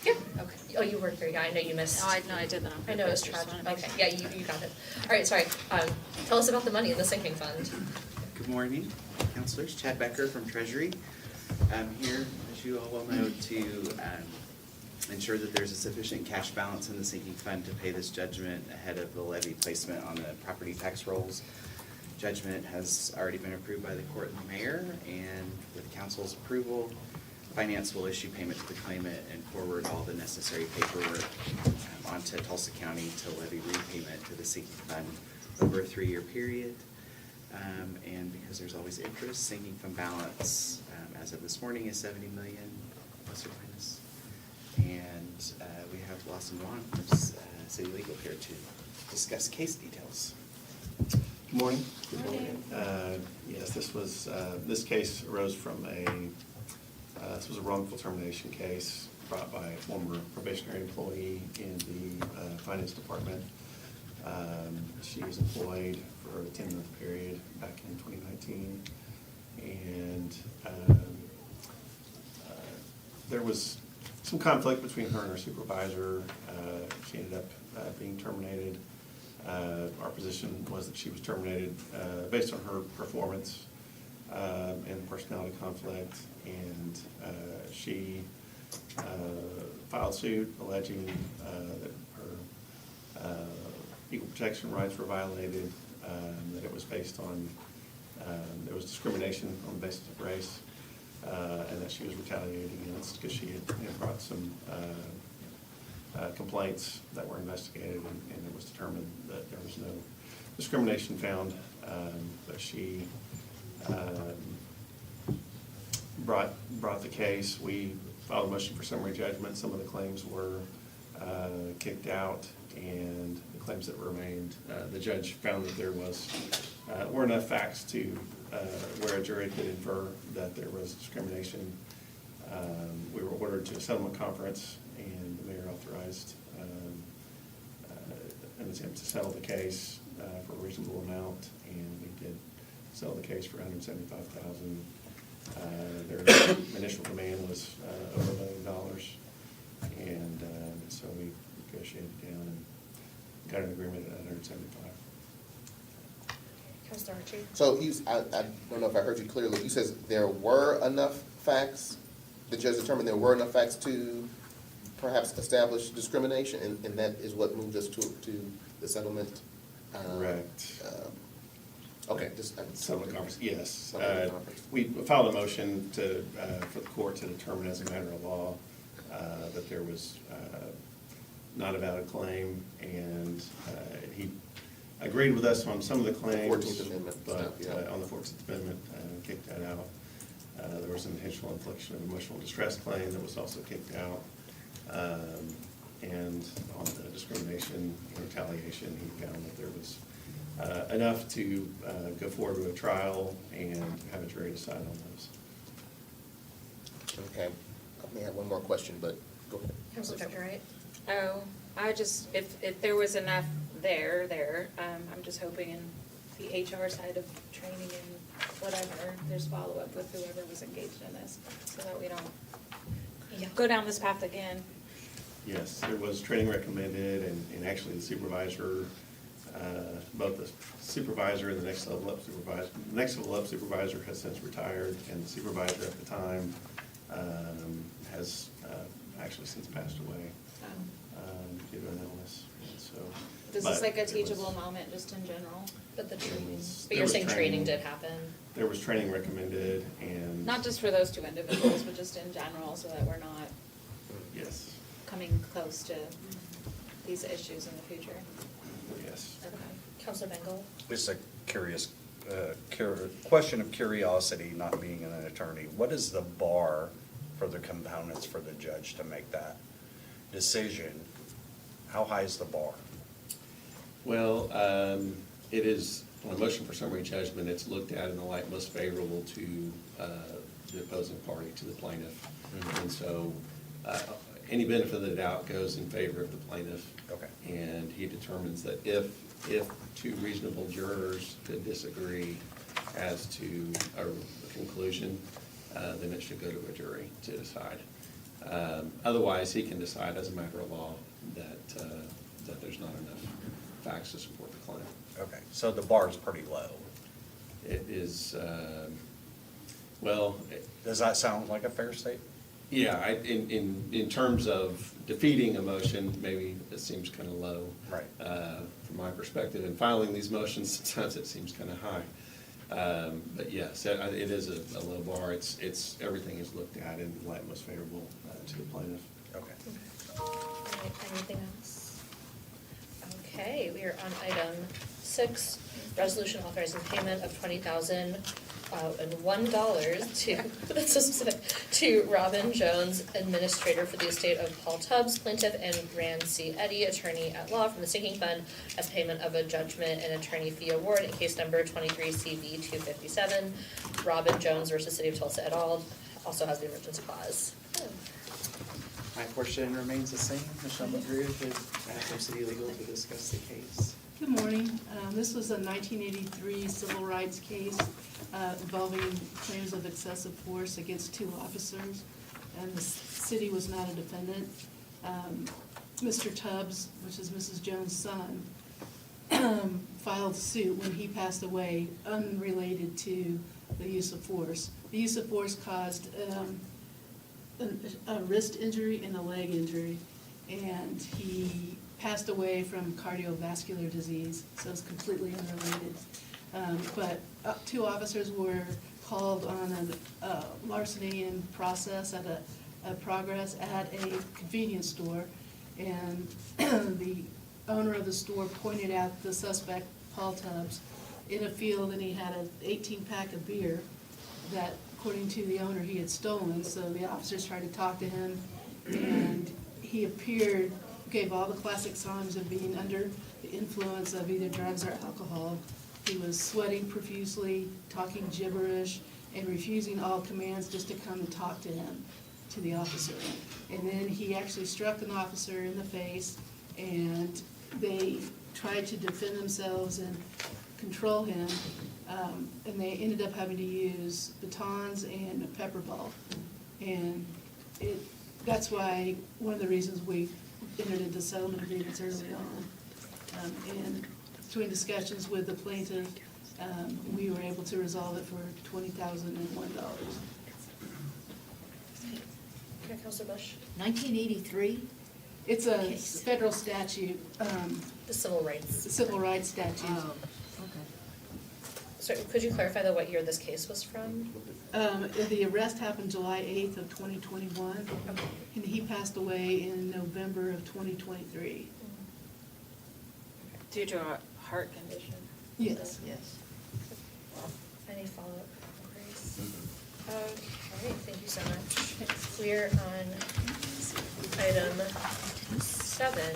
Yeah, okay. Oh, you weren't here, yeah, I know you missed. No, I did that on I know it's purpose, just tragic, wanted to okay, yeah, you got it. All right, sorry, tell us about the money in the sinking fund. Good morning, councilors. Chad Becker from Treasury. I'm here, as you all well know, to ensure that there's a sufficient cash balance in the sinking fund to pay this judgment ahead of the levy placement on the property tax rolls. Judgment has already been approved by the court and the mayor, and with council's approval, finance will issue payment to the claimant and forward all the necessary paperwork onto Tulsa County to levy repayment to the sinking fund over a 3-year period. And because there's always interest, sinking fund balance as of this morning is 70 million, plus or minus. And we have Lawson Vaughn from City Legal here to discuss case details. Good morning. Good morning. Yes, this case arose from this was a wrongful termination case brought by a former probationary employee in the finance department. She was employed for a 10-month period back in 2019. And there was some conflict between her and her supervisor. She ended up being terminated. Our position was that she was terminated based on her performance and personality conflict. And she filed suit alleging that her equal protection rights were violated, that it was based on, there was discrimination on the basis of race, and that she was retaliated against because she had brought some complaints that were investigated, and it was determined that there was no discrimination found, but she brought the case. We filed a motion for summary judgment. Some of the claims were kicked out, and the claims that remained, the judge found that there were enough facts to where a jury could infer that there was discrimination. We were ordered to a settlement conference, and the mayor authorized an attempt to settle the case for a reasonable amount, and we did settle the case for $175,000. Their initial demand was over $1 million, and so we negotiated down and got an agreement at $175,000. Councilor Archie? So I don't know if I heard you clearly. You says there were enough facts, the judge determined there were enough facts to perhaps establish discrimination, and that is what moved us to the settlement? Correct. Okay, just. Settlement conference, yes. Settlement conference. We filed a motion to, for the court to determine as a matter of law that there was not a valid claim, and he agreed with us on some of the claims. 14th Amendment But stuff, yeah. on the 14th Amendment, kicked that out. There was an intentional infliction of emotional distress claim that was also kicked out. And on the discrimination and retaliation, he found that there was enough to go forward with a trial and have a jury decide on those. Okay, I may have one more question, but go ahead. Councilor Dr. Wright? Oh, I just, if there was enough there, I'm just hoping in the HR side of training and whatever, there's follow-up with whoever was engaged in this, so that we don't go down this path again. Yes, there was training recommended, and actually the supervisor, both the supervisor and the next level up supervisor has since retired, and the supervisor at the time has actually since passed away due to an illness. And so, This but is like a it was- teachable moment just in general, but the training, was- but there you're was saying training training. did happen? There was training recommended, and. Not just for those two individuals, but just in general, so that we're not Yes, coming close to these issues in the future. yes. Okay. Councilor Bengal? Just a question of curiosity, not being an attorney. What is the bar for the components for the judge to make that decision? How high is the bar? Well, it is, on a motion for summary judgment, it's looked at in the light most favorable to the opposing party, to the plaintiff. And so, any benefit of the doubt goes in favor of the plaintiff. Okay. And he determines that if two reasonable jurors could disagree as to a conclusion, then it should go to a jury to decide. Otherwise, he can decide as a matter of law that there's not enough facts to support the claim. Okay, so the bar is pretty low. It is, well. Does that sound like a fair statement? Yeah, in terms of defeating a motion, maybe it seems kind of low. Right. From my perspective, in filing these motions, sometimes it seems kind of high. But yes, it is a low bar. It's, everything is looked at in the light most favorable to the plaintiff. Okay. All right, anything else? Okay, we are on item 6, resolution authorizing payment of $20,001 to, that's so specific, to Robin Jones, administrator for the estate of Paul Tubbs, plaintiff, and Rand C. Eddy, attorney at law from the sinking fund, as payment of a judgment and attorney fee award in case number 23 CV 257. Robin Jones versus City of Tulsa et al. Also has the emergency clause. My portion remains the same. Michelle McGrew from City Legal to discuss the case. Good morning. This was a 1983 civil rights case involving claims of excessive force against 2 officers, and the city was not a defendant. Mr. Tubbs, which is Mrs. Jones' son, filed suit when he passed away unrelated to the use of force. The use of force caused a wrist injury and a leg injury, and he passed away from cardiovascular disease, so it's completely unrelated. But 2 officers were called on a larceny in process at a progress at a convenience store, and the owner of the store pointed out the suspect, Paul Tubbs, in a field, and he had an 18-pack of beer that, according to the owner, he had stolen. So the officers tried to talk to him, and he gave all the classic signs of being under the influence of either drugs or alcohol. He was sweating profusely, talking gibberish, and refusing all commands just to come and talk to him, to the officer. And then he actually struck an officer in the face, and they tried to defend themselves and control him, and they ended up having to use batons and a pepper ball. And that's why, one of the reasons we entered into settlement agreements early on. And between discussions with the plaintiff, we were able to resolve it for $20,001. Okay, Counselor Bush? 1983? It's a federal statute, The civil rights. civil rights statute. Oh, okay. So could you clarify though what year this case was from? The arrest happened July 8th of 2021, and he passed away in November of 2023. Due to a heart condition. Yes. Yes. Any follow-up queries? Okay, thank you so much. We're on item 7.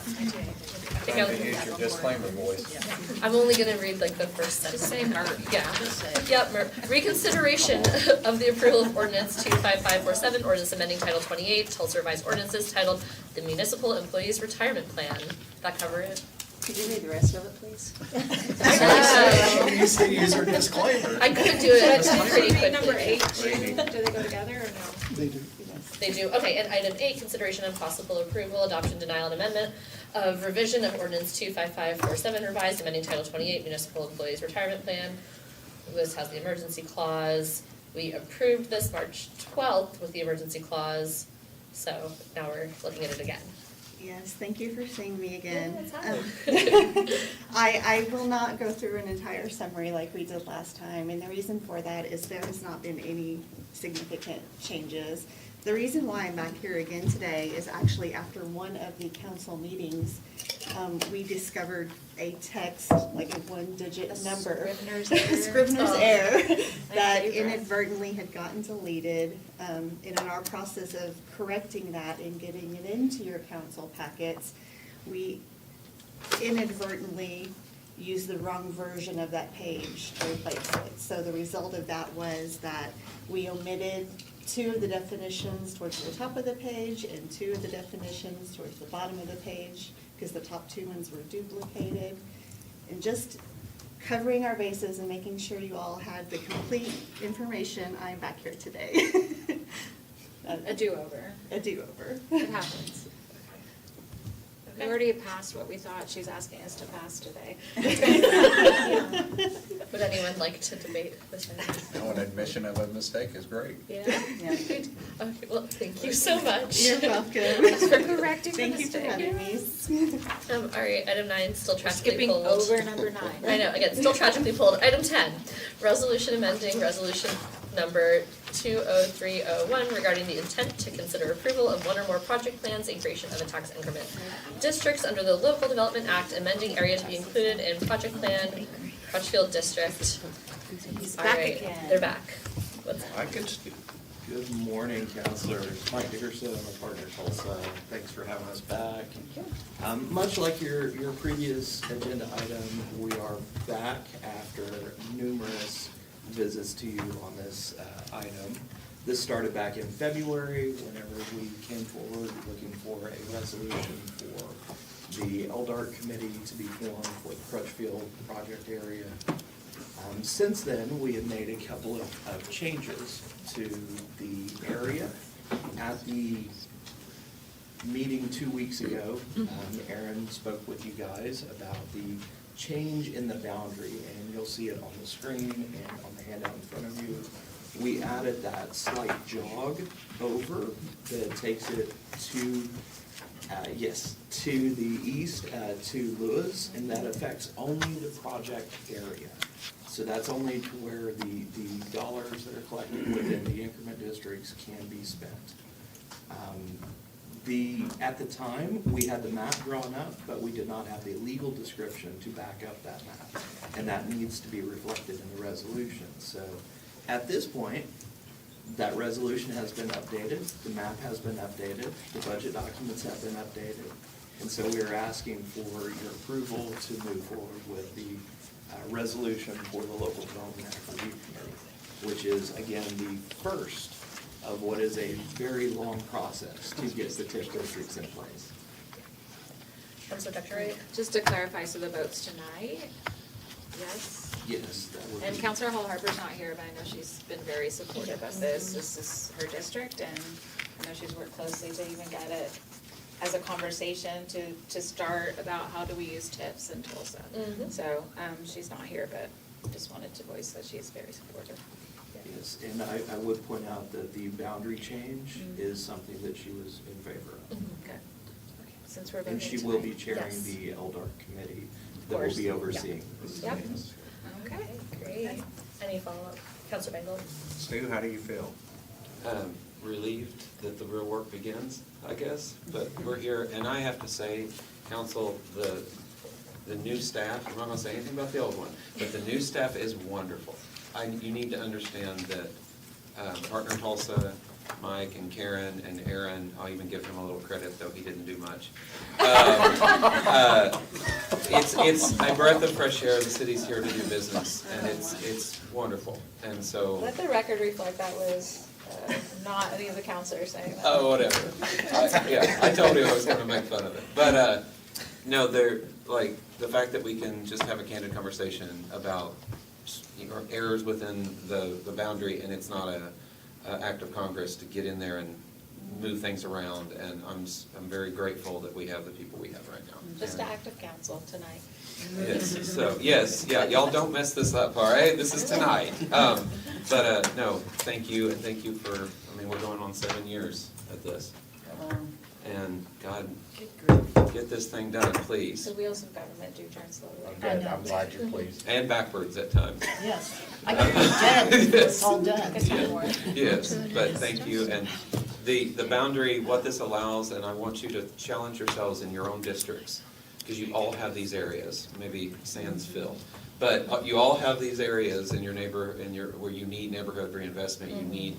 I think Use your disclaimer, boys. I'm only gonna read like the first sentence. Say MERP. Yeah. Yep, MERP. Reconsideration of the approval of ordinance 25547, ordinance amending Title 28, Tulsa Revised Ordinances titled the Municipal Employees Retirement Plan. Did that cover it? Could you read the rest of it, please? You say use your disclaimer. I could do it pretty quickly. Number 8, do they go together or no? They do. They do. Okay, and item 8, consideration and possible approval, adoption, denial, and amendment of revision of ordinance 25547 revised, amending Title 28 Municipal Employees Retirement Plan. This has the emergency clause. We approved this March 12th with the emergency clause, so now we're looking at it again. Yes, thank you for seeing me again. Yeah, it's happening. I will not go through an entire summary like we did last time, and the reason for that is there has not been any significant changes. The reason why I'm back here again today is actually after one of the council meetings, we discovered a text, like a 1-digit number. Scrivener's error. Scrivener's Oh. error that favorite. inadvertently had gotten deleted. And in our process of correcting that and getting it into your council packets, we inadvertently used the wrong version of that page to replace it. So the result of that was that we omitted 2 of the definitions towards the top of the page and 2 of the definitions towards the bottom of the page, because the top 2 ones were duplicated. And just covering our bases and making sure you all had the complete information, I'm back here today. A do-over. A do-over. It happens. We already passed what we thought she's asking us to pass today. Would anyone like to debate this item? No, an admission of a mistake is great. Yeah? Okay, well, thank you so much. You're welcome. Thanks for correcting the Thank you for mistake. having me. All right, item 9, still tragically Skipping pulled. over number 9. I know, again, still tragically pulled. Item 10, resolution amending resolution number 20301 regarding the intent to consider approval of one or more project plans and creation of a tax increment districts under the Local Development Act, amending area to be included in project plan, Crutchfield District. He's All back right, again. they're back. What's I could speak. Good morning, counselors. Mike Dickerson, I'm a partner at Tulsa. Thanks for having us back. Much like your previous agenda item, we are back after numerous visits to you on this item. This started back in February, whenever we came forward looking for a resolution for the LDART committee to be formed for the Crutchfield project area. Since then, we have made a couple of changes to the area. At the meeting 2 weeks ago, Aaron spoke with you guys about the change in the boundary, and you'll see it on the screen and on the handout in front of you. We added that slight jog over that takes it to, to the east, to Lewis, and that affects only the project area. So that's only to where the dollars that are collected within the increment districts can be spent. At the time, we had the map drawn up, but we did not have the legal description to back up that map. And that needs to be reflected in the resolution. So at this point, that resolution has been updated, the map has been updated, the budget documents have been updated. And so we are asking for your approval to move forward with the resolution for the local development review committee, which is, again, the first of what is a very long process to get the TIF districts in place. Councilor Dr. Wright? Just to clarify, so the vote's tonight? Yes? Yes, that would be. And Councilor Hall Harper's not here, but I know she's been very supportive of this. This is her district, and I know she's worked closely to even get it as a conversation to start about how do we use TIFs in Tulsa. So, she's not here, but just wanted to voice that she is very supportive. Yes, and I would point out that the boundary change is something that she was in favor of. Good. Since we're voting And she will be tonight. chairing Yes. the LDART committee Of that will course. be overseeing this. Yep. case. Okay, great. Any follow-up? Councilor Bengel? Stu, how do you feel? Relieved that the real work begins, I guess, but we're here, and I have to say, council, the new staff, I'm not gonna say anything about the old one, but the new staff is wonderful. You need to understand that partner Tulsa, Mike and Karen and Aaron, I'll even give him a little credit, though he didn't do much. It's a breath of fresh air, the city's here to do business, and it's wonderful, and so. Let the record reflect that was not any of the counselors saying that. Oh, whatever. I told you I was gonna make fun of it. But, no, like, the fact that we can just have a candid conversation about errors within the boundary, and it's not a act of Congress to get in there and move things around, and I'm very grateful that we have the people we have right now. Just an act of council tonight. Yes, so, yes, yeah, y'all don't mess this up, all right? This is tonight. But, no, thank you, and thank you for, I mean, we're going on 7 years at this. And God, get this thing done, please. The wheels of government do turn slowly. Good, I'm glad you're pleased. And backwards at times. Yes. I could be dead if it's all done. Yes, but thank you, and the boundary, what this allows, and I want you to challenge yourselves in your own districts, because you all have these areas, maybe sans Phil, but you all have these areas in your where you need neighborhood reinvestment, you need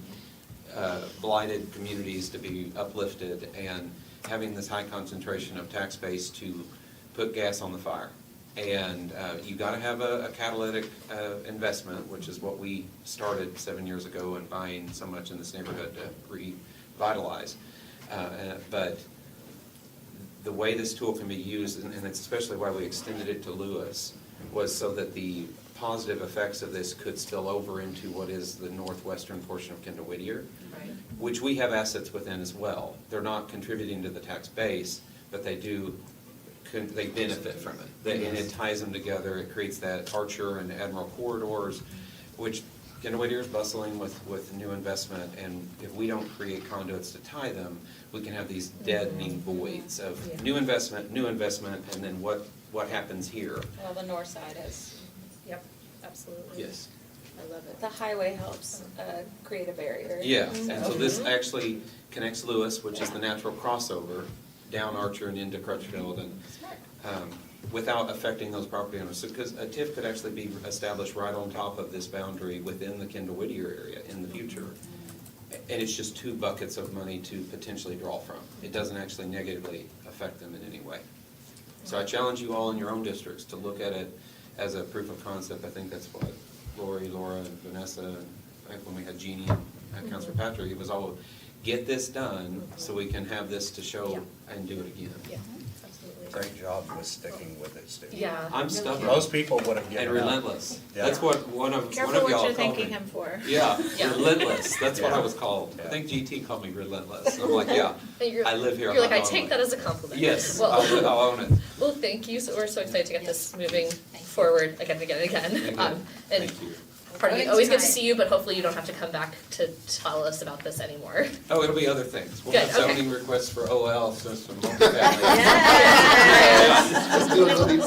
blighted communities to be uplifted, and having this high concentration of tax base to put gas on the fire. And you gotta have a catalytic investment, which is what we started 7 years ago and buying so much in this neighborhood to revitalize. But the way this tool can be used, and it's especially why we extended it to Lewis, was so that the positive effects of this could spill over into what is the northwestern portion of Kendall Whittier, which we have assets within as well. They're not contributing to the tax base, but they benefit from it. And it ties them together. It creates that Archer and Admiral corridors, which Kendall Whittier is bustling with new investment. And if we don't create conduits to tie them, we can have these deadening voids of new investment, and then what happens here. Well, the north side is. Yep, absolutely. Yes. I love it. The highway helps create a barrier. Yeah, and so this actually connects Lewis, which is the natural crossover, down Archer and into Crutchfield, and without affecting those property owners. So, because a TIF could actually be established right on top of this boundary within the Kendall Whittier area in the future. And it's just 2 buckets of money to potentially draw from. It doesn't actually negatively affect them in any way. So I challenge you all in your own districts to look at it as a proof of concept. I think that's what Lori, Laura, and Vanessa, and when we had Jeannie and Councilor Patrick, it was all get this done so we can have this to show and do it again. Yeah, absolutely. Great job with sticking with it, Stu. Yeah. I'm stubborn. Most people would have And given up. relentless. Yeah. That's what one of Careful y'all what you're called me. thanking him for. Yeah, Yeah. relentless. That's what I Yeah. was called. I Yeah. think GT called me relentless. I'm like, yeah, And you're- I live here. You're like, I'm I not take going that as a compliment. Yes, Well, I'll own it. well, thank you. So we're so excited to get this moving forward again and again and again. Thank you. And Thank you. pardon me, always good to see you, but hopefully you don't have to come back to tell us about this anymore. Oh, it'll be other things. We'll Good, have okay. zoning requests for OL, so some multifamily.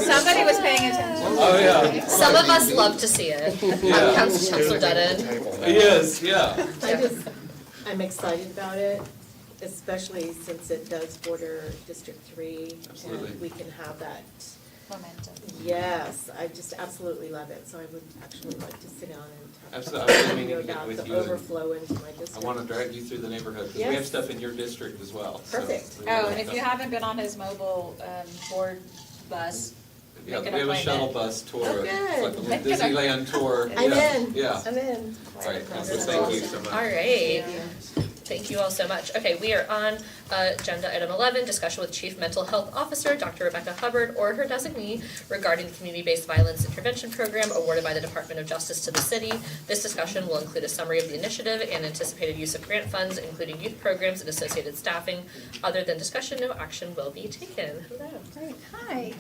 Somebody was paying attention. Oh, yeah. Some of us love to see it. Yeah. Councilor Dutton. Yes, yeah. I'm excited about it, especially since it does border District 3. Absolutely. And we can have that. Momentum. Yes, I just absolutely love it. So I would actually like to sit down and Absolutely. I was talk to meaning you to get about with the you and overflow into my I district. want to drag you through the neighborhood, because we have Yes. stuff in your district as well. so Perfect. we Oh, really and if have you stuff. haven't been on his mobile board bus, Yeah, make an we have a shuttle appointment. bus tour. Oh, It's good. like a Make little it a- Disneyland tour. I'm Yeah, in. Yeah. I'm in. All right, so That's thank you awesome. so much. All right. Thank you all so much. Okay, we are on agenda item 11, discussion with Chief Mental Health Officer Dr. Rebecca Hubbard or her designee regarding the Community-Based Violence Intervention Program awarded by the Department of Justice to the city. This discussion will include a summary of the initiative and anticipated use of grant funds, including youth programs and associated staffing. Other than discussion, no action will be taken. Hello. Great, hi.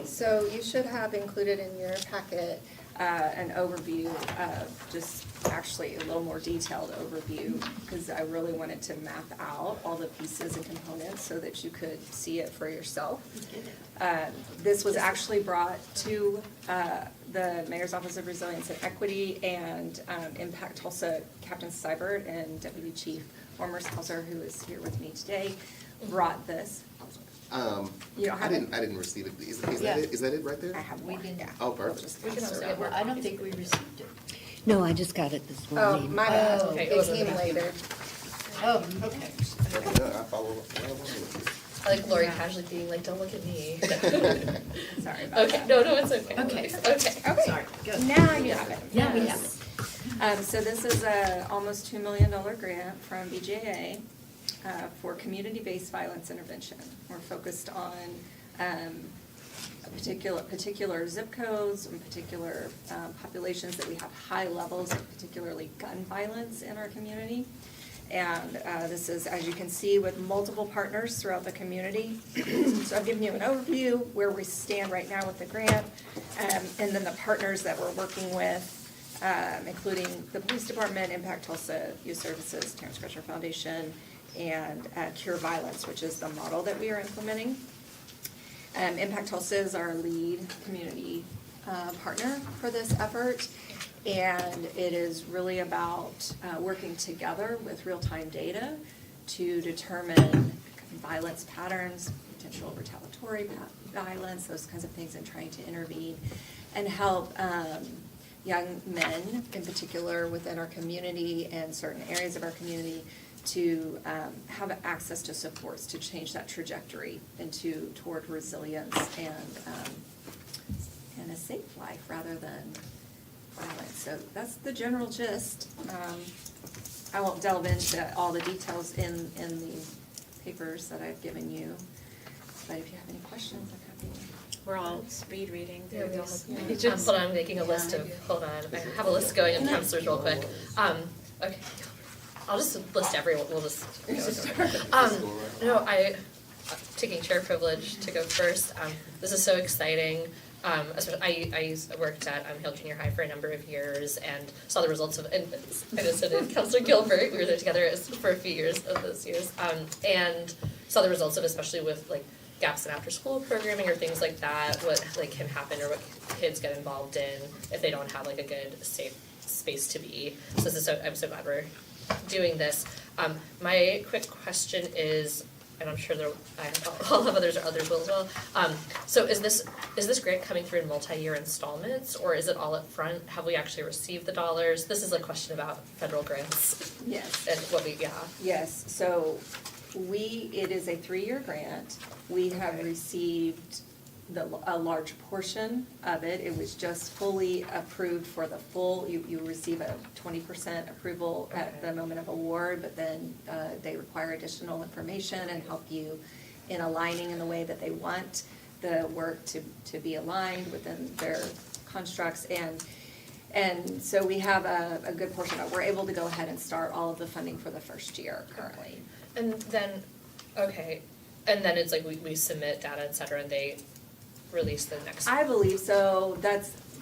So you should have included in your packet an overview of just actually a little more detailed overview, because I really wanted to map out all the pieces and components so that you could see it for yourself. This was actually brought to the Mayor's Office of Resilience and Equity and Impact Tulsa, Captain Seibert and Deputy Chief Ormer Spelzer, who is here with me today, brought this. You don't have it? I didn't receive it. Is Yeah. that it? Is that it right there? I have We more, didn't. yeah. Oh, perfect. Just We can pass also it get around. I don't think we received it. No, I just got it this Oh, morning. my bad. Oh, okay, it It wasn't came enough. later. Oh, okay. Yeah, I follow up. I like Lori casually being like, don't look at me. Sorry about Okay, that. no, it's okay. Okay. Okay. Okay, Sorry, good. now you have it. Now we have it. So this is a almost $2 million grant from BJA for community-based violence intervention. We're focused on particular zip codes and particular populations that we have high levels of particularly gun violence in our community. And this is, as you can see, with multiple partners throughout the community. So I've given you an overview where we stand right now with the grant, and then the partners that we're working with, including the police department, Impact Tulsa Youth Services, Terrence Crutcher Foundation, and Cure Violence, which is the model that we are implementing. Impact Tulsa is our lead community partner for this effort, and it is really about working together with real-time data to determine violence patterns, potential retaliatory violence, those kinds of things, and trying to intervene and help young men, in particular within our community and certain areas of our community, to have access to supports to change that trajectory toward resilience and a safe life rather than violence. So that's the general gist. I won't delve into all the details in the papers that I've given you, but if you have any questions, I'm happy. We're all speed reading Yeah, through we all these. have- hold on, I'm making a list of, hold on, I have a list going of counselors real quick. Okay, I'll just list everyone, we'll just go. No, taking chair privilege to go first, this is so exciting. Especially, I worked at Hill Junior High for a number of years and saw the results of, and so did Counselor Gilbert, we were there together for a few years of those years, and saw the results of, especially with like gaps in after-school programming or things like that, what like can happen or what kids get involved in if they don't have like a good, safe space to be. So this is I'm so glad doing this. My quick question is, and I'm sure I'll have others will as well. So is this grant coming through in multi-year installments, or is it all up front? Have we actually received the dollars? This is a question about federal grants. Yes. And what Yes, so it is a 3-year grant. We have received a large portion of it. It was just fully approved for the full, you receive a 20% approval at the moment of award, but then they require additional information and help you in aligning in the way that they want the work to be aligned within their constructs. And so we have a good portion of it. We're able to go ahead and start all of the funding for the first year currently. And then, okay, and then it's like we submit data, et cetera, and they release the next. I believe so.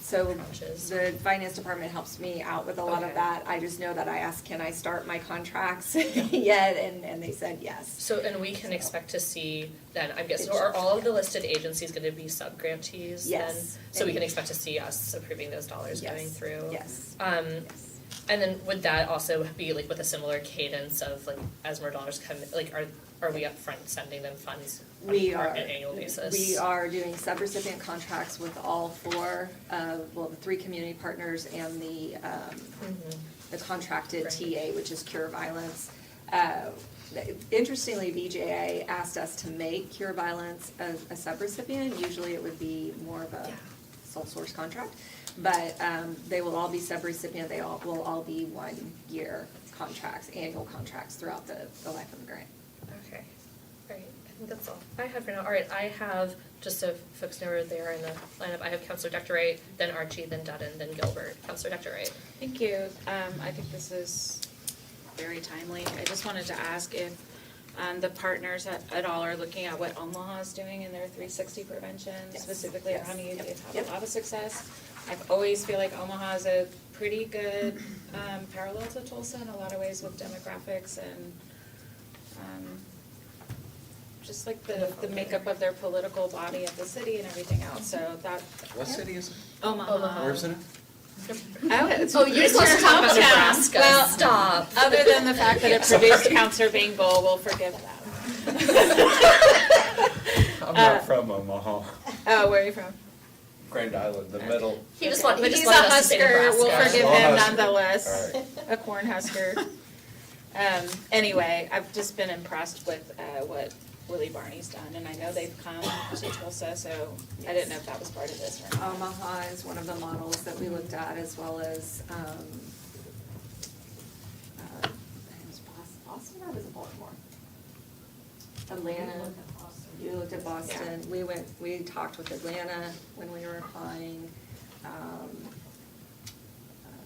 So Tranches. the finance department helps me out with a lot of Okay. that. I just know that I asked, can I start my contracts yet? And they said yes. So, and we can expect to see then, I'm guessing, are all of the listed agencies gonna be sub-grantees then? Yes. So we can expect to see us approving those dollars Yes. going through? Yes. Yes. And then would that also be like with a similar cadence of like, as more dollars come, like are we upfront sending them funds on We are. an annual basis? We are doing subrecipient contracts with all four, the three community partners and the contracted Right. TA, which is Cure Violence. Interestingly, BJA asked us to make Cure Violence a subrecipient. Usually it would be more of a sole source contract. But they will all be subrecipient. They will all be 1 year contracts, annual contracts throughout the life of the grant. Okay, great, I think that's all I have for now. All right, I have, just so folks know where they are in the lineup, I have Counselor Dr. Wright, then Archie, then Dutton, then Gilbert. Counselor Dr. Wright. Thank you. I think this is very timely. I just wanted to ask if the partners at all are looking at what Omaha is doing in their 360 prevention, Yes. specifically Yes. around youth. They've had Yep. a lot of success. I've always feel like Omaha is a pretty good parallel to Tulsa in a lot of ways with demographics and just like the makeup of their political body of the city and everything else. So that. What city is it? Omaha. Where's it at? Oh, you're supposed to talk about your hometown. Nebraska. Well, Stop. Other than the fact that it produced Counselor Bingbowl, we'll forgive them. I'm not from Omaha. Oh, where are you from? Grand Island, the middle. He just He's wanted a us to say Husker, Nebraska. we'll forgive Small him Husker. nonetheless, All right. a corn Husker. Anyway, I've just been impressed with what Willie Barney's done, and I know they've come to Tulsa, so I didn't know if that was part of this or not. Omaha is one of the models that we looked at, as well as, it was Boston or was it Baltimore? Atlanta. You looked at Boston. We talked with Atlanta when we were applying.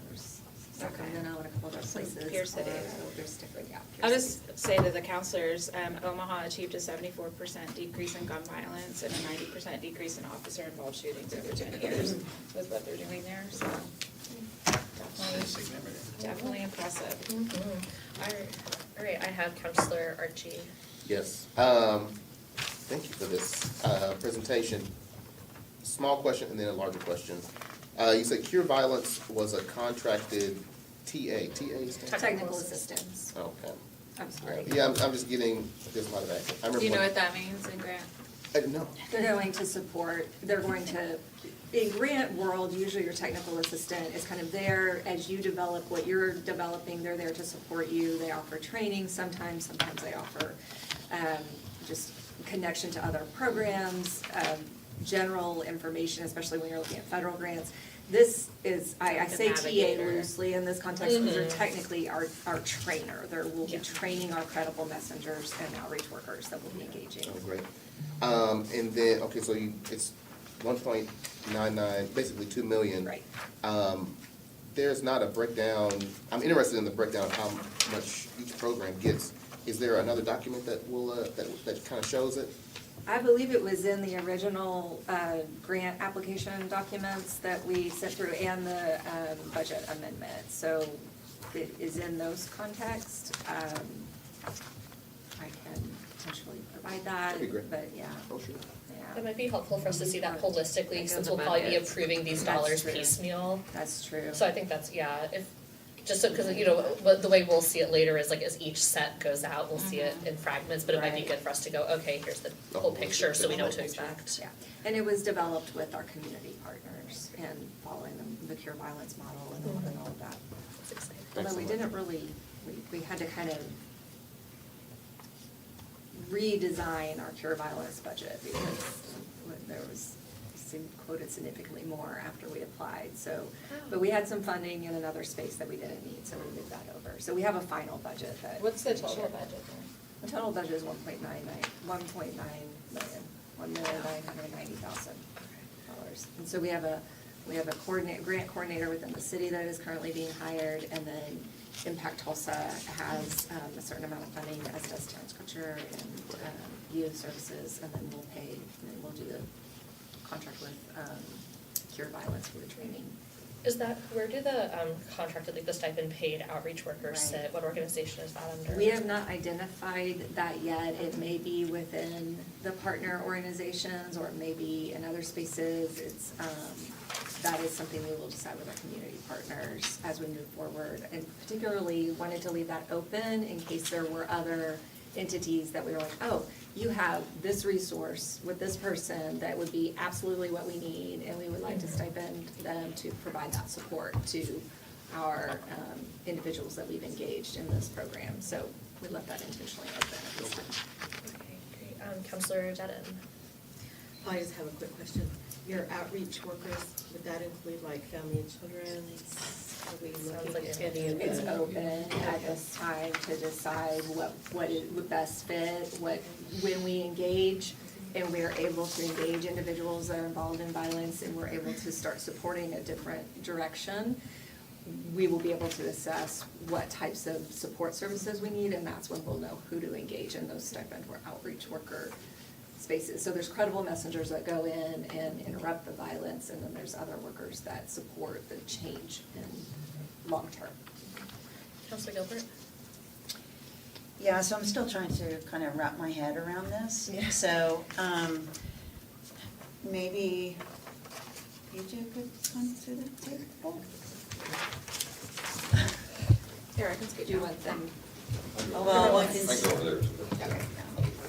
There's Sacramento and a couple other places. Pierce City. There's different, yeah. I'll Pierce just City. say to the counselors, Omaha achieved a 74% decrease in gun violence and a 90% decrease in officer-involved shootings over 10 years with what they're doing there, so definitely impressive. All right, I have Counselor Archie. Yes. Thank you for this presentation. Small question and then a larger question. You said Cure Violence was a contracted TA. TA stands for? Technical assistance. Okay. I'm sorry. Yeah, I'm just getting, there's a lot of action. I remember Do you know when- what that means in grant? No. They're going to, in grant world, usually your technical assistant is kind of there as you develop what you're developing, they're there to support you. They offer training sometimes they offer just connection to other programs, general information, especially when you're looking at federal grants. This is, I say TA navigator. loosely in this context, because they're technically our trainer. They will be training our credible messengers and outreach workers that will be engaging. Oh, great. And then, okay, so it's 1.99, basically 2 million. Right. There's not a breakdown, I'm interested in the breakdown of how much each program gets. Is there another document that will, that kind of shows it? I believe it was in the original grant application documents that we sent through and the budget amendment. So it is in those contexts. I can potentially provide that. That'd be great. But yeah. Oh, sure. Yeah. That might be helpful for us to see that holistically, Like since in the we'll probably be buckets. approving these That's dollars true. piecemeal. That's true. So I think that's, yeah, if, just so, because, you know, but the way we'll see it later is like as each set goes out, we'll see it in fragments, but it might be Right. good for us to go, okay, here's the whole picture, so we know what to expect. Yeah, and it was developed with our community partners and following the Cure Violence model and all of that. That's exciting. Although we didn't really, we had to kind of redesign our Cure Violence budget because there was, seemed quoted significantly more after we applied, so. But we had some funding in another space that we didn't need, so we moved that over. So we have a final budget that. What's the total budget then? The total budget is 1.9 million, $1,990,000. And so we have a grant coordinator within the city that is currently being hired, and then Impact Tulsa has a certain amount of funding, as does Terrence Kutcher and youth services, and then we'll pay, and then we'll do the contract with Cure Violence for the training. Is that, where do the contracted, like the stipend paid outreach workers Right. sit? What organization is that under? We have not identified that yet. It may be within the partner organizations, or it may be in other spaces. It's, that is something we will decide with our community partners as we move forward. And particularly wanted to leave that open in case there were other entities that we were like, oh, you have this resource with this person that would be absolutely what we need, and we would like to stipend them to provide that support to our individuals that we've engaged in this program. So we left that intentionally open at this time. Okay, great. Counselor Dedden. I just have a quick question. Your outreach workers, would that include like family and children? Are we looking like at any of It's the- open at this time to decide what it would best fit, when we engage, and we're able to engage individuals that are involved in violence, and we're able to start supporting a different direction, we will be able to assess what types of support services we need, and that's when we'll know who to engage in those stipend or outreach worker spaces. So there's credible messengers that go in and interrupt the violence, and then there's other workers that support the change in long term. Counselor Gilbert. Yeah, so I'm still trying to kind of wrap my head around this. Yeah. So, maybe you two could come to the table? Here, I can speak. Do you want them? Well, I can. I go over there. Okay, yeah,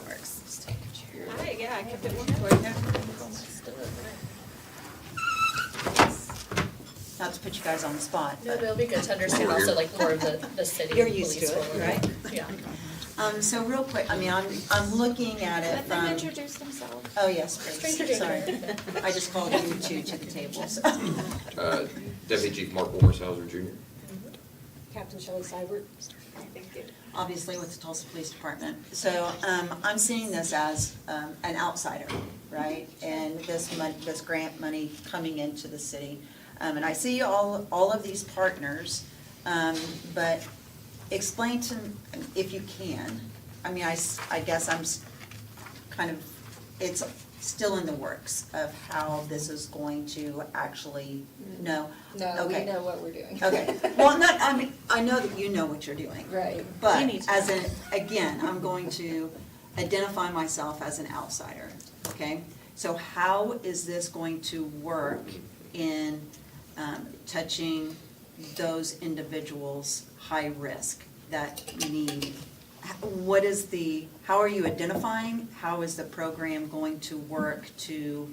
works. Just take a chair. Hi, yeah, I kept it warm for Not to put you guys on the spot. No, but it'll be good to understand also like more of the city. You're used police to it, role. right? Yeah. So real quick, I mean, I'm looking at it Let them from. introduce themselves. Oh, yes, please. Stranger Sorry. danger. I just called you two to the table, so. Deputy Chief Mark Wilmershauser Jr. Captain Shelley Seibert. Obviously with the Tulsa Police Department. So I'm seeing this as an outsider, right? And this grant money coming into the city. And I see all of these partners, but explain to me, if you can, I mean, I guess I'm kind of, it's still in the works of how this is going to actually, no? No, we Okay. know what we're doing. Okay, well, I mean, I know that you know what you're doing. Right. But We need to as know. again, I'm going to identify myself as an outsider, okay? So how is this going to work in touching those individuals high risk that need? What is how are you identifying? How is the program going to work to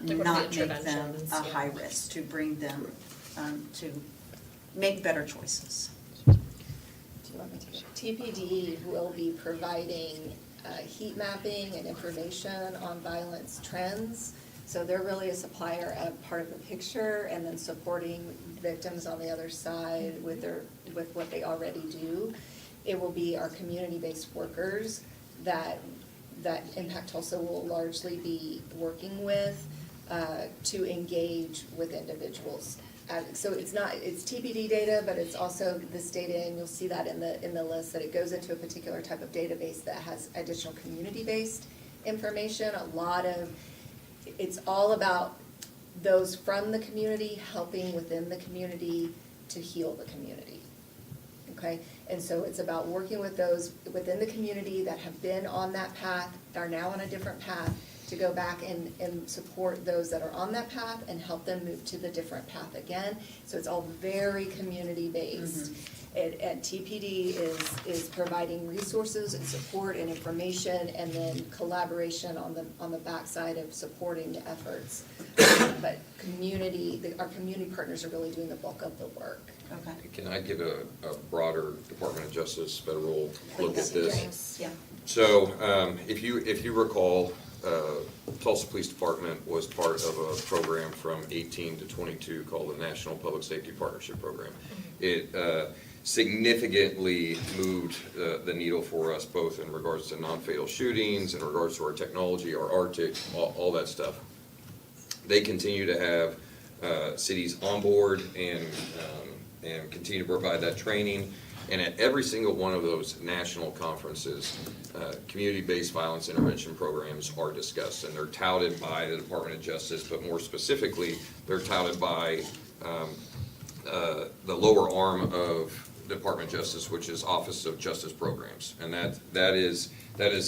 Like what are the not make them interventions? a Yeah. high risk, to bring them to make better choices? Do you want me to? TPD will be providing heat mapping and information on violence trends. So they're really a supplier of part of the picture, and then supporting victims on the other side with what they already do. It will be our community-based workers that Impact Tulsa will largely be working with to engage with individuals. So it's TPD data, but it's also this data, and you'll see that in the list, that it goes into a particular type of database that has additional community-based information. It's all about those from the community helping within the community to heal the community. Okay, and so it's about working with those within the community that have been on that path, are now on a different path, to go back and support those that are on that path and help them move to the different path again. So it's all very community-based. And TPD is providing resources and support and information, and then collaboration on the backside of supporting the efforts. But our community partners are really doing the bulk of the work. Okay. Can I give a broader Department of Justice federal look at this? Yes. Yeah. So if you recall, Tulsa Police Department was part of a program from 18 to 22 called the National Public Safety Partnership Program. It significantly moved the needle for us, both in regards to non-fatal shootings, in regards to our technology, our Arctic, all that stuff. They continue to have cities on board and continue to provide that training. And at every single one of those national conferences, community-based violence intervention programs are discussed, and they're touted by the Department of Justice, but more specifically, they're touted by the lower arm of the Department of Justice, which is Office of Justice Programs. And that is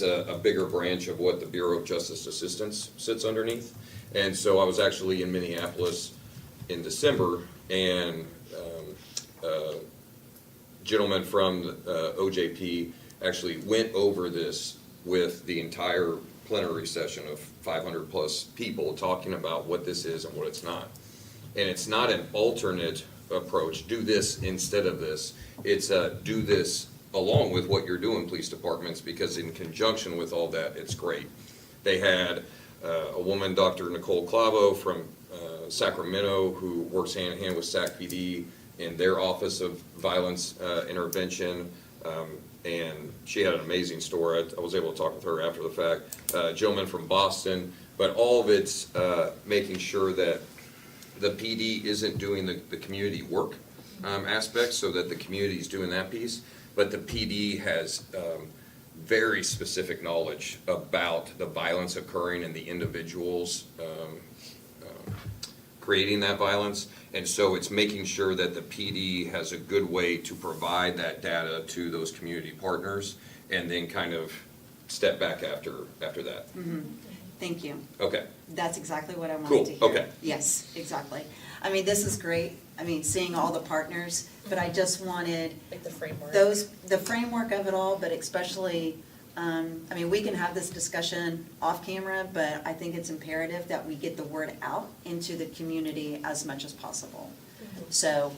a bigger branch of what the Bureau of Justice Assistance sits underneath. And so I was actually in Minneapolis in December, and gentleman from OJP actually went over this with the entire plenary session of 500 plus people, talking about what this is and what it's not. And it's not an alternate approach, do this instead of this. It's do this along with what you're doing, police departments, because in conjunction with all that, it's great. They had a woman, Dr. Nicole Clavo from Sacramento, who works hand in hand with SAC PD in their Office of Violence Intervention, and she had an amazing story. I was able to talk with her after the fact. A gentleman from Boston, but all of it's making sure that the PD isn't doing the community work aspect, so that the community is doing that piece, but the PD has very specific knowledge about the violence occurring and the individuals creating that violence. And so it's making sure that the PD has a good way to provide that data to those community partners, and then kind of step back after that. Mhm. Thank you. Okay. That's exactly what I Cool, wanted to hear. okay. Yes, exactly. I mean, this is great. I mean, seeing all the partners, but I just wanted Like the framework. the framework of it all, but especially, I mean, we can have this discussion off camera, but I think it's imperative that we get the word out into the community as much as possible. So,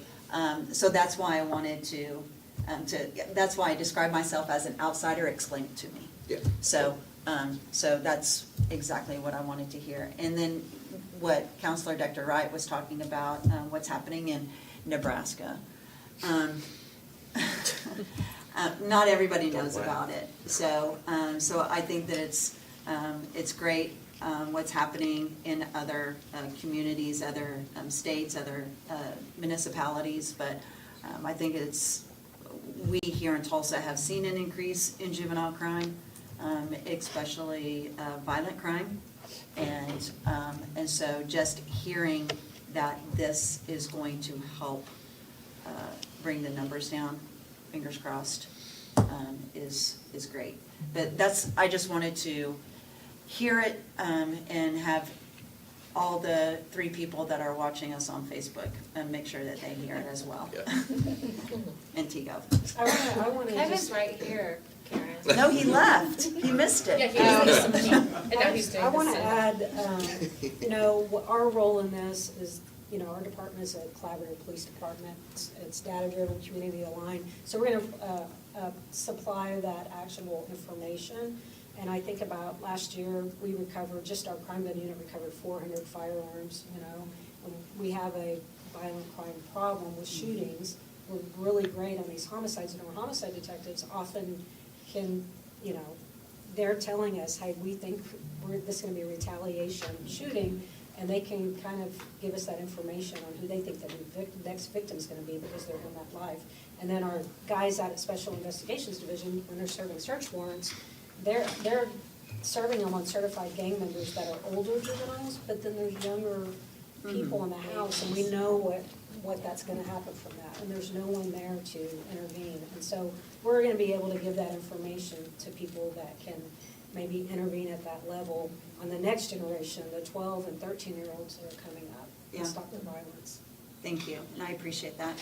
so that's why I wanted to, that's why I describe myself as an outsider, explain it to me. Yeah. So, so that's exactly what I wanted to hear. And then what Counselor Dr. Wright was talking about, what's happening in Nebraska. Not everybody knows about it. So, so I think that it's great what's happening in other communities, other states, other municipalities. But I think we here in Tulsa have seen an increase in juvenile crime, especially violent crime. And so just hearing that this is going to help bring the numbers down, fingers crossed, is great. But I just wanted to hear it and have all the 3 people that are watching us on Facebook and make sure that they hear it as well. And Tigo. I want to Kevin's just. right here, Karen. No, he left. He missed it. Yeah, he was listening, and now he's doing I want to this. add, you know, our role in this is, you know, our department is a collaborative police department. It's data-driven, community-aligned. So we're going to supply that actionable information. And I think about last year, we recovered, just our crime gun unit recovered 400 firearms, you know. And we have a violent crime problem with shootings. We're really great on these homicides, and our homicide detectives often can, you know, they're telling us, hey, we think this is going to be a retaliation shooting, and they can kind of give us that information on who they think the next victim is going to be because they're in that life. And then our guys out at Special Investigations Division, when they're serving search warrants, they're serving them on certified gang members that are older juveniles, but then there's younger people in the house, and we know what that's going to happen from that, and there's no one there to intervene. And so we're going to be able to give that information to people that can maybe intervene at that level on the next generation, the 12 and 13-year-olds that are coming up, and Yeah. stop the violence. Thank you, and I appreciate that.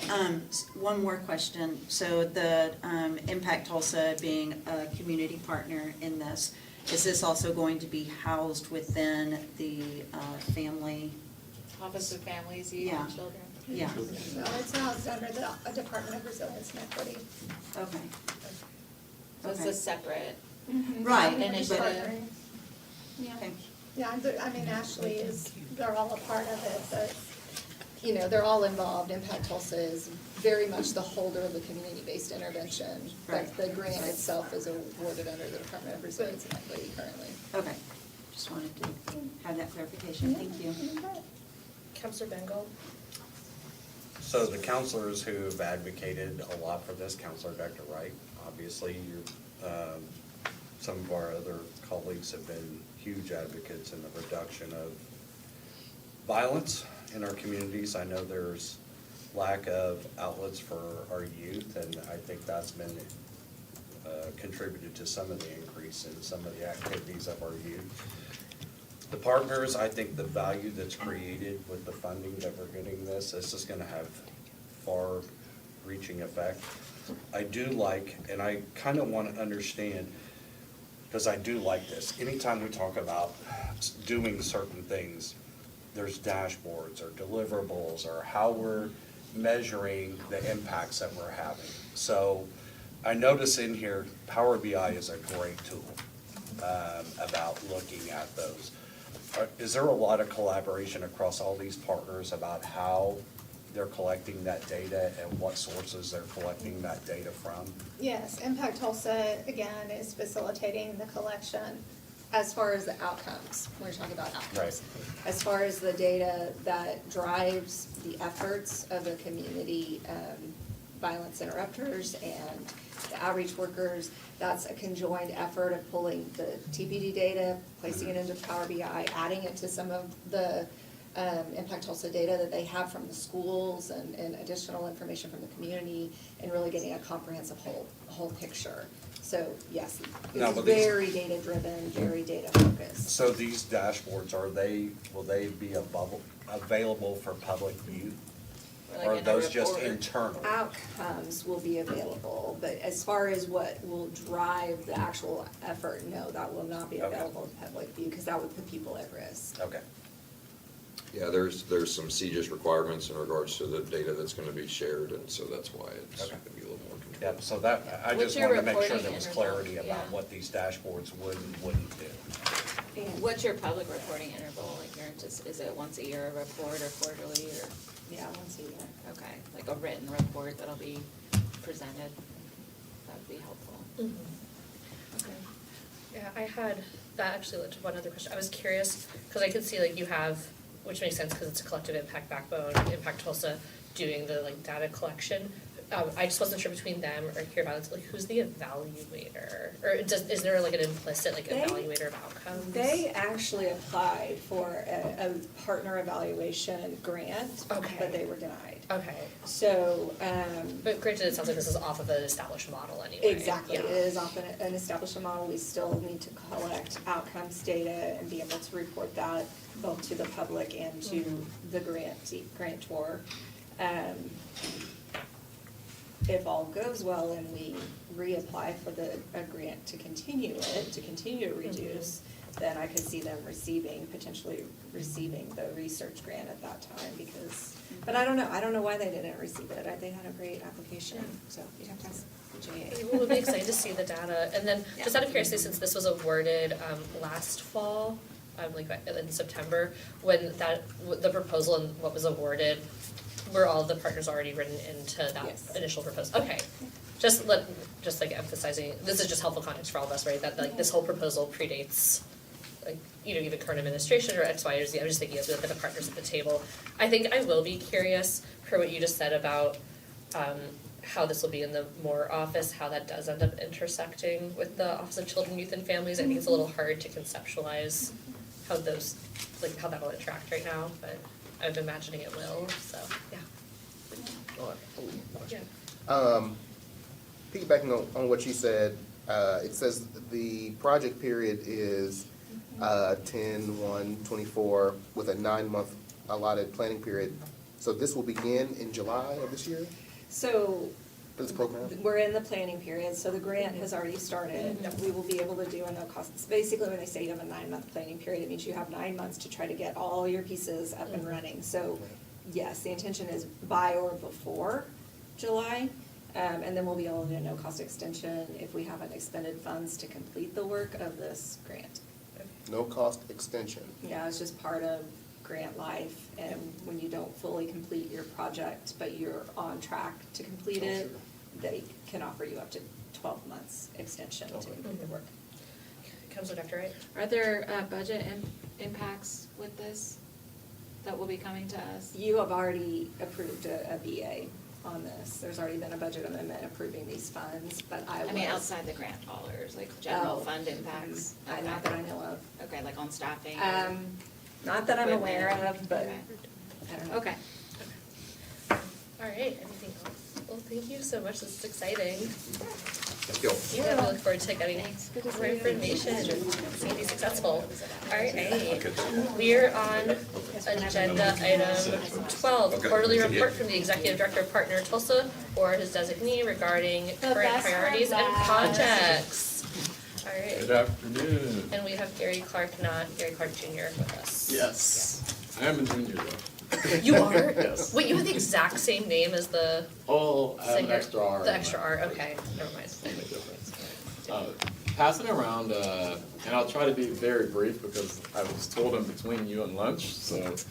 One more question. So the Impact Tulsa being a community partner in this, is this also going to be housed within the family? Office of Families, Youth, and Children. Yeah, No, it's housed under the Department of Resilience and Equity. okay. So it's Okay. a separate Right, initiative. Partnering. Yeah. Okay. Yeah, I mean, Ashley they're all a part of it, but, you know, they're all involved. Impact Tulsa is very much the holder of the community-based intervention. Right. But the grant itself is awarded under the Department of Resilience and Equity currently. Okay, just wanted to have that clarification, thank you. Counselor Bengal? So the counselors who've advocated a lot for this, Counselor Dr. Wright, obviously, some of our other colleagues have been huge advocates in the reduction of violence in our communities. I know there's lack of outlets for our youth, and I think that's been contributed to some of the increase in some of the activities of our youth. The partners, I think the value that's created with the funding that we're getting this is gonna have far-reaching effect. I do like, and I kind of want to understand, because I do like this, anytime we talk about doing certain things, there's dashboards or deliverables or how we're measuring the impacts that we're having. So I notice in here, Power BI is a great tool about looking at those. Is there a lot of collaboration across all these partners about how they're collecting that data and what sources they're collecting that data from? Yes, Impact Tulsa, again, is facilitating the collection as far as the outcomes. We're talking about outcomes. Right. As far as the data that drives the efforts of the community violence interrupters and the outreach workers, that's a conjoined effort of pulling the TPD data, placing it into Power BI, adding it to some of the Impact Tulsa data that they have from the schools and additional information from the community, and really getting a comprehensive whole picture. So yes, No, it's but these- very data driven, very data focused. So these dashboards, will they be available for public view? Like Or are in a those just report? internal? Outcomes will be available, but as far as what will drive the actual effort, no, that will not be Okay. available in public view, because that would put people at risk. Okay. Yeah, there's some CJIS requirements in regards to the data that's gonna be shared, and so that's why it's Okay. gonna be a little more controlled. Yep, so that, I What's just your wanted to make sure reporting there was interval? clarity about Yeah. what these dashboards would and wouldn't do. What's your public reporting interval? Like, is it once a year a report or quarterly or? Yeah, once a year. Okay, like a written report that'll be presented, that would be helpful. Okay. Yeah, that actually led to one other question. I was curious, because I could see like you have, which makes sense because it's a collective impact backbone, Impact Tulsa doing the like data collection. I just wasn't sure between them or Cure Violence, like who's the evaluator? Or is there like an implicit like evaluator of outcomes? They actually applied for a partner evaluation grant, Okay. but they were denied. Okay. So, But granted, it sounds like this is off of an established model anyway. exactly, Yeah. it is often an established model. We still need to collect outcomes data and be able to report that both to the public and to the grantor. If all goes well and we reapply for a grant to continue to reduce, then I could see them potentially receiving the research grant at that time because, but I don't know why they didn't receive it. They had a great application, so you'd have to ask the JA. We'll be excited to see the data. And then, just out of curiosity, since this was awarded last fall, like in September, when the proposal and what was awarded, were all the partners already written into that Yes. initial proposal? Okay. Just like emphasizing, this is just helpful context for all of us, right? That like this whole proposal predates like, even current administration or X, Y, or Z. I'm just thinking as we look at the partners at the table. I think I will be curious for what you just said about how this will be in the Moore office, how that does end up intersecting with the Office of Children, Youth, and Families. I think it's a little hard to conceptualize how that'll interact right now, but I'm imagining it will, so, yeah. Yeah. Piggybacking on what you said, it says the project period is 10/1/24 with a 9-month allotted planning period. So this will begin in July of this year, So this program? we're in the planning period, so the grant has already started. We will be able to do a no cost. It's basically when they say you have a 9-month planning period, it means you have 9 months to try to get all your pieces up and running. So yes, the intention is by or before July. And then we'll be able to do a no cost extension if we haven't expended funds to complete the work of this grant. no-cost extension. Yeah, it's just part of grant life, and when you don't fully complete your project, but you're on track to complete it, they can offer you up to 12 months extension to complete the work. Councilor Dr. Wright? Are there budget impacts with this that will be coming to us? You have already approved a BA on this. There's already been a budget amendment approving these funds, but I I mean, was- outside the grant dollars, like general Oh. fund impacts? Mm-hmm. Not that I know of. Okay, like on staffing? Not that I'm aware of, but Okay. I don't know. Okay. All right, anything else? Well, thank you so much, this is exciting. Thank you. Yeah, we look forward to getting more information and seeing you successful. All right, we're on agenda item 12, Okay. quarterly report from the executive director of Partner Tulsa or his designee regarding current best priorities and friend. projects. All right. Good afternoon. And we have Gary Clark, not Gary Clark Jr. with us. Yes, I am a junior though. You are? Yes. Wait, you have the exact same name as the Oh, I have an singer? extra R. The extra R, okay, never mind. Only difference. Passing around, and I'll try to be very brief because I was told in between you and lunch, so. That's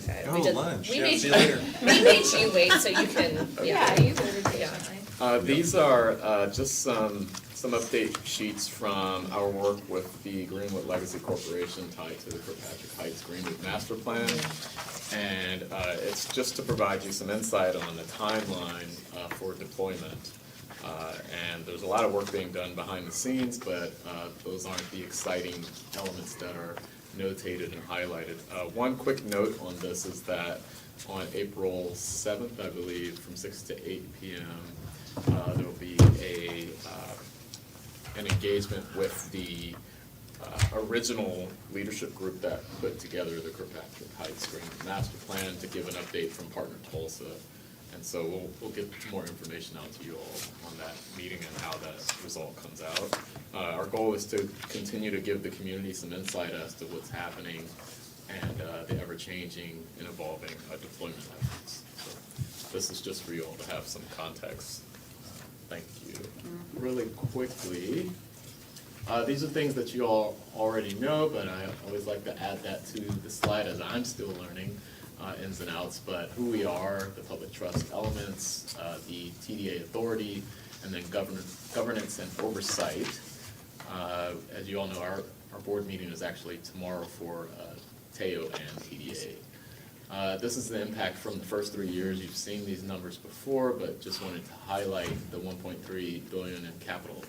okay. Oh, We did- lunch. We Yeah, made see you, you later. we made you wait so you can, yeah. you voted Yeah. patiently. These are just some update sheets from our work with the Greenwood Legacy Corporation tied to the Kirkpatrick Heights Greenwood Master Plan. And it's just to provide you some insight on the timeline for deployment. And there's a lot of work being done behind the scenes, but those aren't the exciting elements that are notated and highlighted. One quick note on this is that on April 7th, I believe, from 6 to 8 p.m., there will be an engagement with the original leadership group that put together the Kirkpatrick Heights Greenwood Master Plan to give an update from Partner Tulsa. And so we'll get more information out to you all on that meeting and how that result comes out. Our goal is to continue to give the community some insight as to what's happening and the ever-changing and evolving deployment efforts. So this is just for you all to have some context. Thank you. Really quickly, these are things that you all already know, but I always like to add that to the slide as I'm still learning ins and outs, but who we are, the public trust elements, the TDA authority, and then governance and oversight. As you all know, our board meeting is actually tomorrow for TEO and TDA. This is the impact from the first 3 years. You've seen these numbers before, but just wanted to highlight the $1.3 billion in capital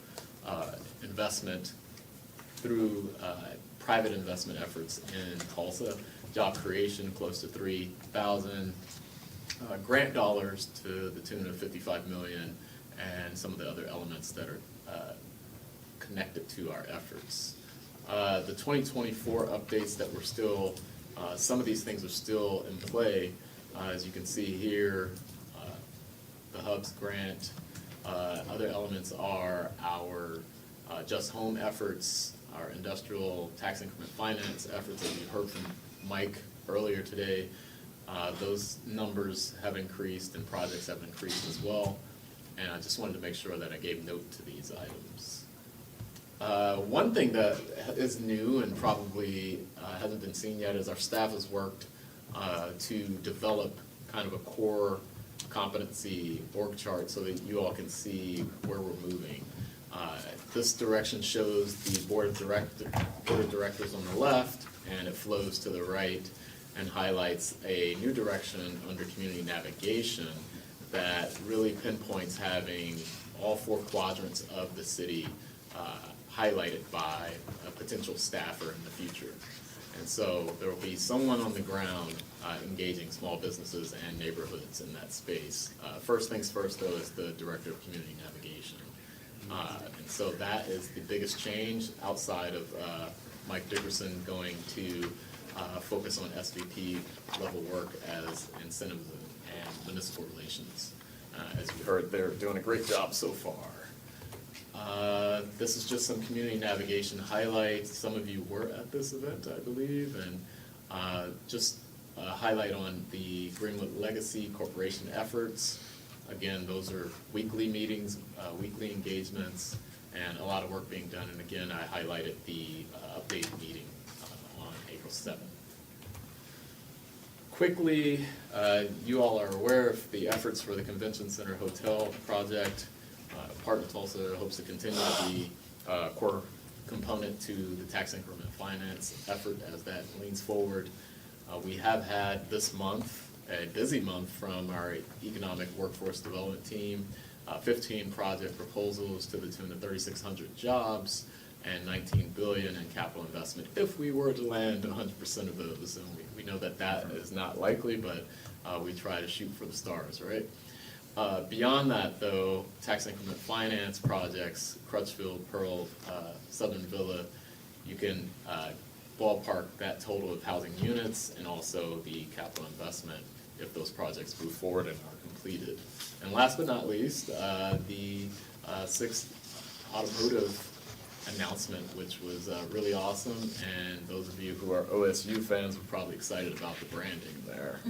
investment through private investment efforts in Tulsa. Job creation, close to 3,000. Grant dollars to the tune of $55 million, and some of the other elements that are connected to our efforts. The 2024 updates that we're still, some of these things are still in play. As you can see here, the HUBS grant. Other elements are our Just Home efforts, our industrial tax increment finance efforts that you heard from Mike earlier today. Those numbers have increased and projects have increased as well. And I just wanted to make sure that I gave note to these items. One thing that is new and probably hasn't been seen yet is our staff has worked to develop kind of a core competency org chart so that you all can see where we're moving. This direction shows the board of directors on the left, and it flows to the right and highlights a new direction under community navigation that really pinpoints having all 4 quadrants of the city highlighted by a potential staffer in the future. And so there will be someone on the ground engaging small businesses and neighborhoods in that space. First things first, though, is the Director of Community Navigation. And so that is the biggest change outside of Mike Dickerson going to focus on SVP level work as incentives and municipal relations. As you heard, they're doing a great job so far. This is just some community navigation highlights. Some of you were at this event, I believe, and just a highlight on the Greenwood Legacy Corporation efforts. Again, those are weekly meetings, weekly engagements, and a lot of work being done. And again, I highlighted the updated meeting on April 7th. Quickly, you all are aware of the efforts for the Convention Center Hotel project. Partner Tulsa hopes to continue to be a core component to the tax increment finance effort as that leans forward. We have had this month, a busy month from our economic workforce development team, 15 project proposals to the tune of 3,600 jobs and $19 billion in capital investment if we were to land 100% of those. And we know that that is not likely, but we try to shoot for the stars, right? Beyond that, though, tax increment finance projects, Crutchfield, Pearl, Southern Villa, you can ballpark that total of housing units and also the capital investment if those projects move forward and are completed. And last but not least, the sixth automotive announcement, which was really awesome, and those of you who are OSU fans were probably excited about the branding there.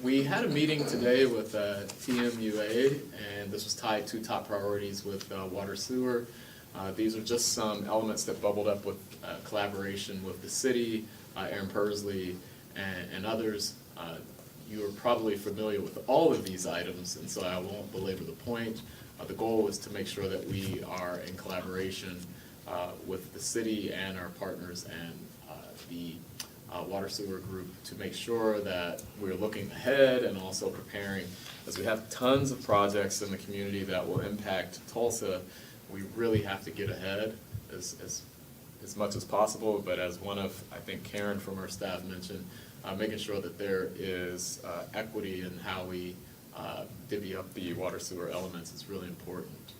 We had a meeting today with TMUA, and this was tied to top priorities with water sewer. These are just some elements that bubbled up with collaboration with the city, Aaron Persley, and others. You are probably familiar with all of these items, and so I won't belabor the point. The goal is to make sure that we are in collaboration with the city and our partners and the water sewer group to make sure that we're looking ahead and also preparing. As we have tons of projects in the community that will impact Tulsa, we really have to get ahead as much as possible. But as one of, I think Karen from our staff mentioned, making sure that there is equity in how we divvy up the water sewer elements is really important.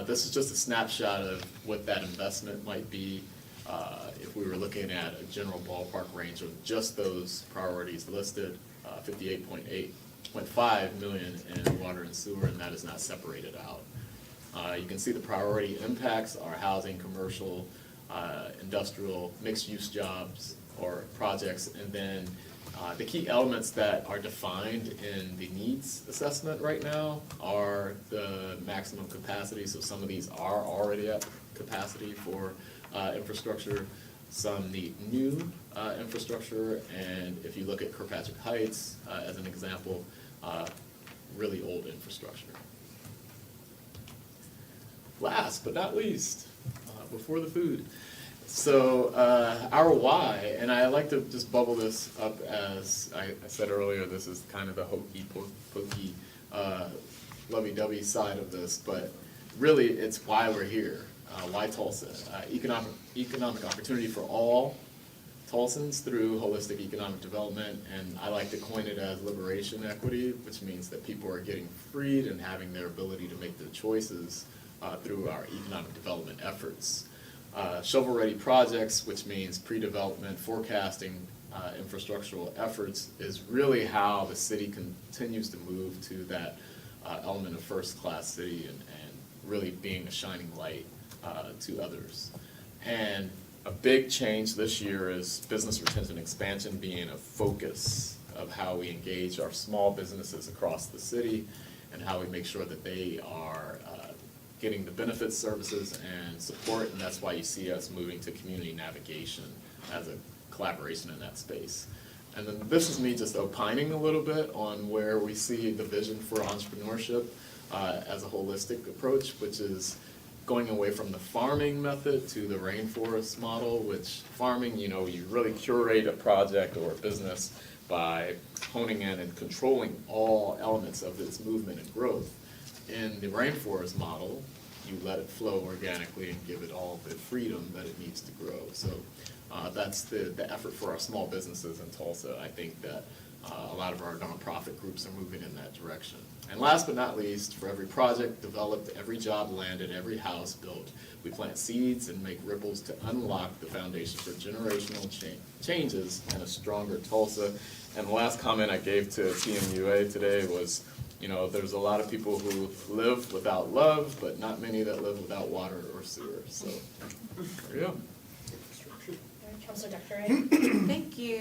This is just a snapshot of what that investment might be if we were looking at a general ballpark range of just those priorities listed, 58.5 million in water and sewer, and that is not separated out. You can see the priority impacts are housing, commercial, industrial, mixed-use jobs or projects, and then the key elements that are defined in the needs assessment right now are the maximum capacity. So some of these are already at capacity for infrastructure. Some need new infrastructure, and if you look at Kirkpatrick Heights as an example, really old infrastructure. Last but not least, before the food. So our why, and I like to just bubble this up as I said earlier, this is kind of the hokey pokey lovey-dovey side of this, but really it's why we're here. Why Tulsa? Economic opportunity for all Tulsans through holistic economic development, and I like to coin it as liberation equity, which means that people are getting freed and having their ability to make their choices through our economic development efforts. Shovel-ready projects, which means pre-development, forecasting, infrastructural efforts, is really how the city continues to move to that element of first-class city and really being a shining light to others. And a big change this year is business retention expansion being a focus of how we engage our small businesses across the city and how we make sure that they are getting the benefits, services, and support, and that's why you see us moving to community navigation as a collaboration in that space. And then this is me just opining a little bit on where we see the vision for entrepreneurship as a holistic approach, which is going away from the farming method to the rainforest model, which farming, you know, you really curate a project or a business by honing in and controlling all elements of its movement and growth. In the rainforest model, you let it flow organically and give it all the freedom that it needs to grow. So that's the effort for our small businesses in Tulsa. I think that a lot of our nonprofit groups are moving in that direction. And last but not least, for every project developed, every job landed, every house built, we plant seeds and make ripples to unlock the foundation for generational changes and a stronger Tulsa. And the last comment I gave to TMUA today was, you know, there's a lot of people who live without love, but not many that live without water or sewer. So there you go. Counselor Dr. Ray? Thank you.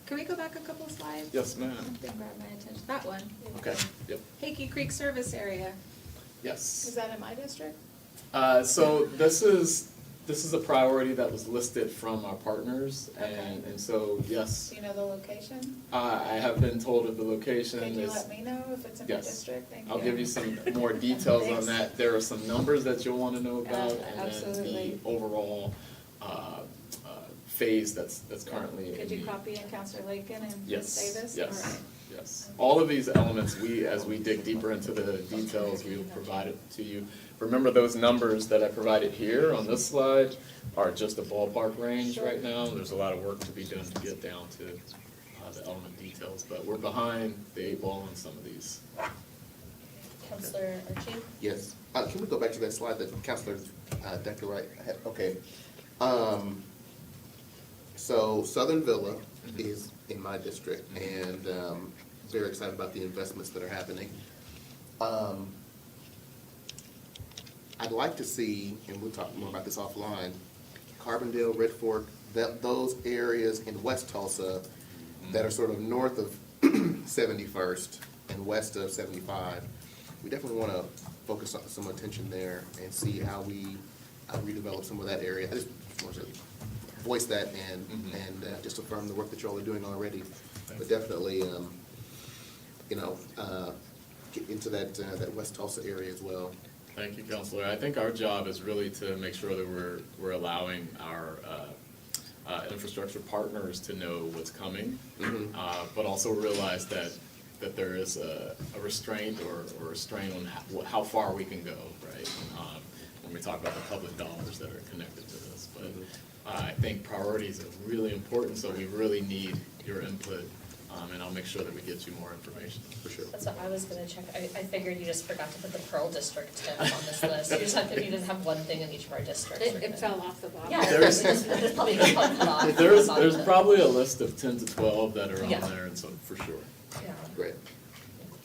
Can we go back a couple slides? Yes, ma'am. Something grabbed my attention. That one. Okay, yep, Hickey Creek Service Area. yes. Is that in my district? So this is a priority that was listed from our partners, and so, yes, Do you know the location? I have been told of the location. Can you It's- let me know if it's in my Yes. district? Thank you. I'll give you some more details on Thanks. that. There are some numbers that you'll want to know about, and then Absolutely. the overall phase that's currently in Could you the- copy in Counselor Lakin and Ms. Yes, Davis? yes, All right. yes. All of these elements, as we dig deeper into the details, we will provide it to you. Remember, those numbers that I provided here on this slide are just a ballpark range right now. There's a lot of work to be done to get down to the element details, but we're behind the 8 ball on some of these. Counselor Archie? Yes. Can we go back to that slide that Counselor Dr. Wright had? Okay. So Southern Villa is in my district, and very excited about the investments that are happening. I'd like to see, and we'll talk more about this offline, Carbondale, Red Fork, those areas in West Tulsa that are sort of north of 71st and west of 75. We definitely want to focus on some attention there and see how we redevelop some of that area. I just want to voice that and just affirm the work that y'all are doing already. But definitely, get into that West Tulsa area as well. Thank you, Counselor. I think our job is really to make sure that we're allowing our infrastructure partners to know what's coming, but also realize that there is a restraint or a strain on how far we can go, right? When we talk about the public dollars that are connected to this. But I think priorities are really important, so we really need your input, and I'll make sure that we get you more information, for sure. That's what I was gonna check. I figured you just forgot to put the Pearl District tip on this list. You just have one thing in each of our districts. It fell off the bottom. Yeah, There's- there's probably a one cut off. There's probably a list of 10 to 12 that are on Yeah. there, and so, for sure. Yeah. Great.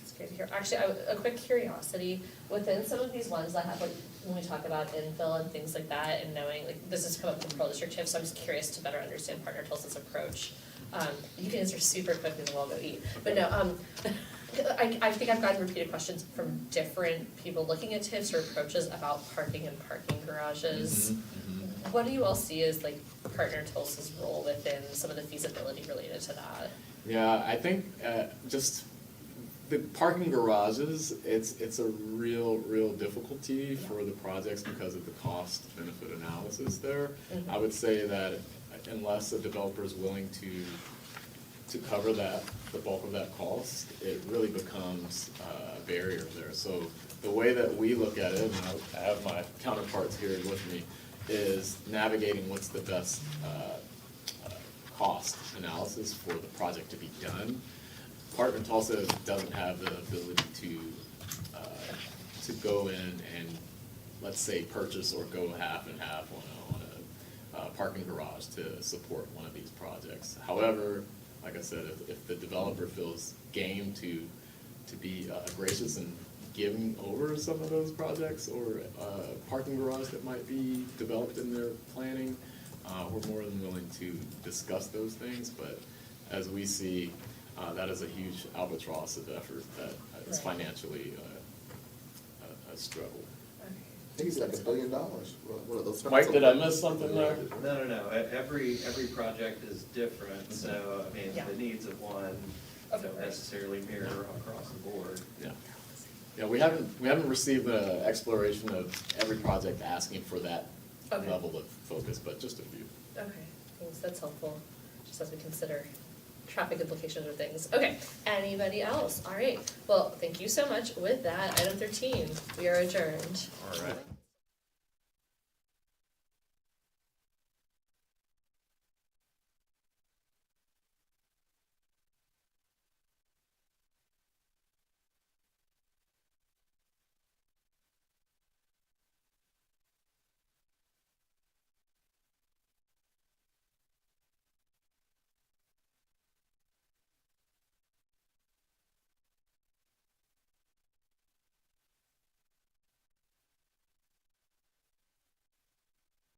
It's great to hear. Actually, a quick curiosity, within some of these ones that have, like, when we talk about infill and things like that, and knowing, like, this has come up in the Pearl District too, so I'm just curious to better understand Partner Tulsa's approach. You can answer super quickly, then we'll go eat. But no, I think I've gotten repeated questions from different people looking at tips or approaches about parking and parking garages. What do you all see as, like, Partner Tulsa's role within some of the feasibility related to that? Yeah, I think just the parking garages, it's a real difficulty for the projects because of the cost benefit analysis there. I would say that unless a developer is willing to cover the bulk of that cost, it really becomes a barrier there. So the way that we look at it, and I have my counterparts here with me, is navigating what's the best cost analysis for the project to be done. Partner Tulsa doesn't have the ability to go in and, let's say, purchase or go half and half on a parking garage to support one of these projects. However, like I said, if the developer feels game to be gracious in giving over some of those projects or parking garage that might be developed in their planning, we're more than willing to discuss those things, but as we see, that is a huge albatross of effort that is financially a struggle. I think it's like $1 billion, one of those. Mike, did I miss something there? No. Every project is different, so, I mean, Yeah. the needs of one don't necessarily mirror across the board. Yeah. Yeah, we haven't received an exploration of every project asking for that level of focus, but just a few. Okay, thanks, that's helpful, just as we consider traffic implications or things. Okay, anybody else? All right, well, thank you so much. With that, item 13, we are adjourned. All right.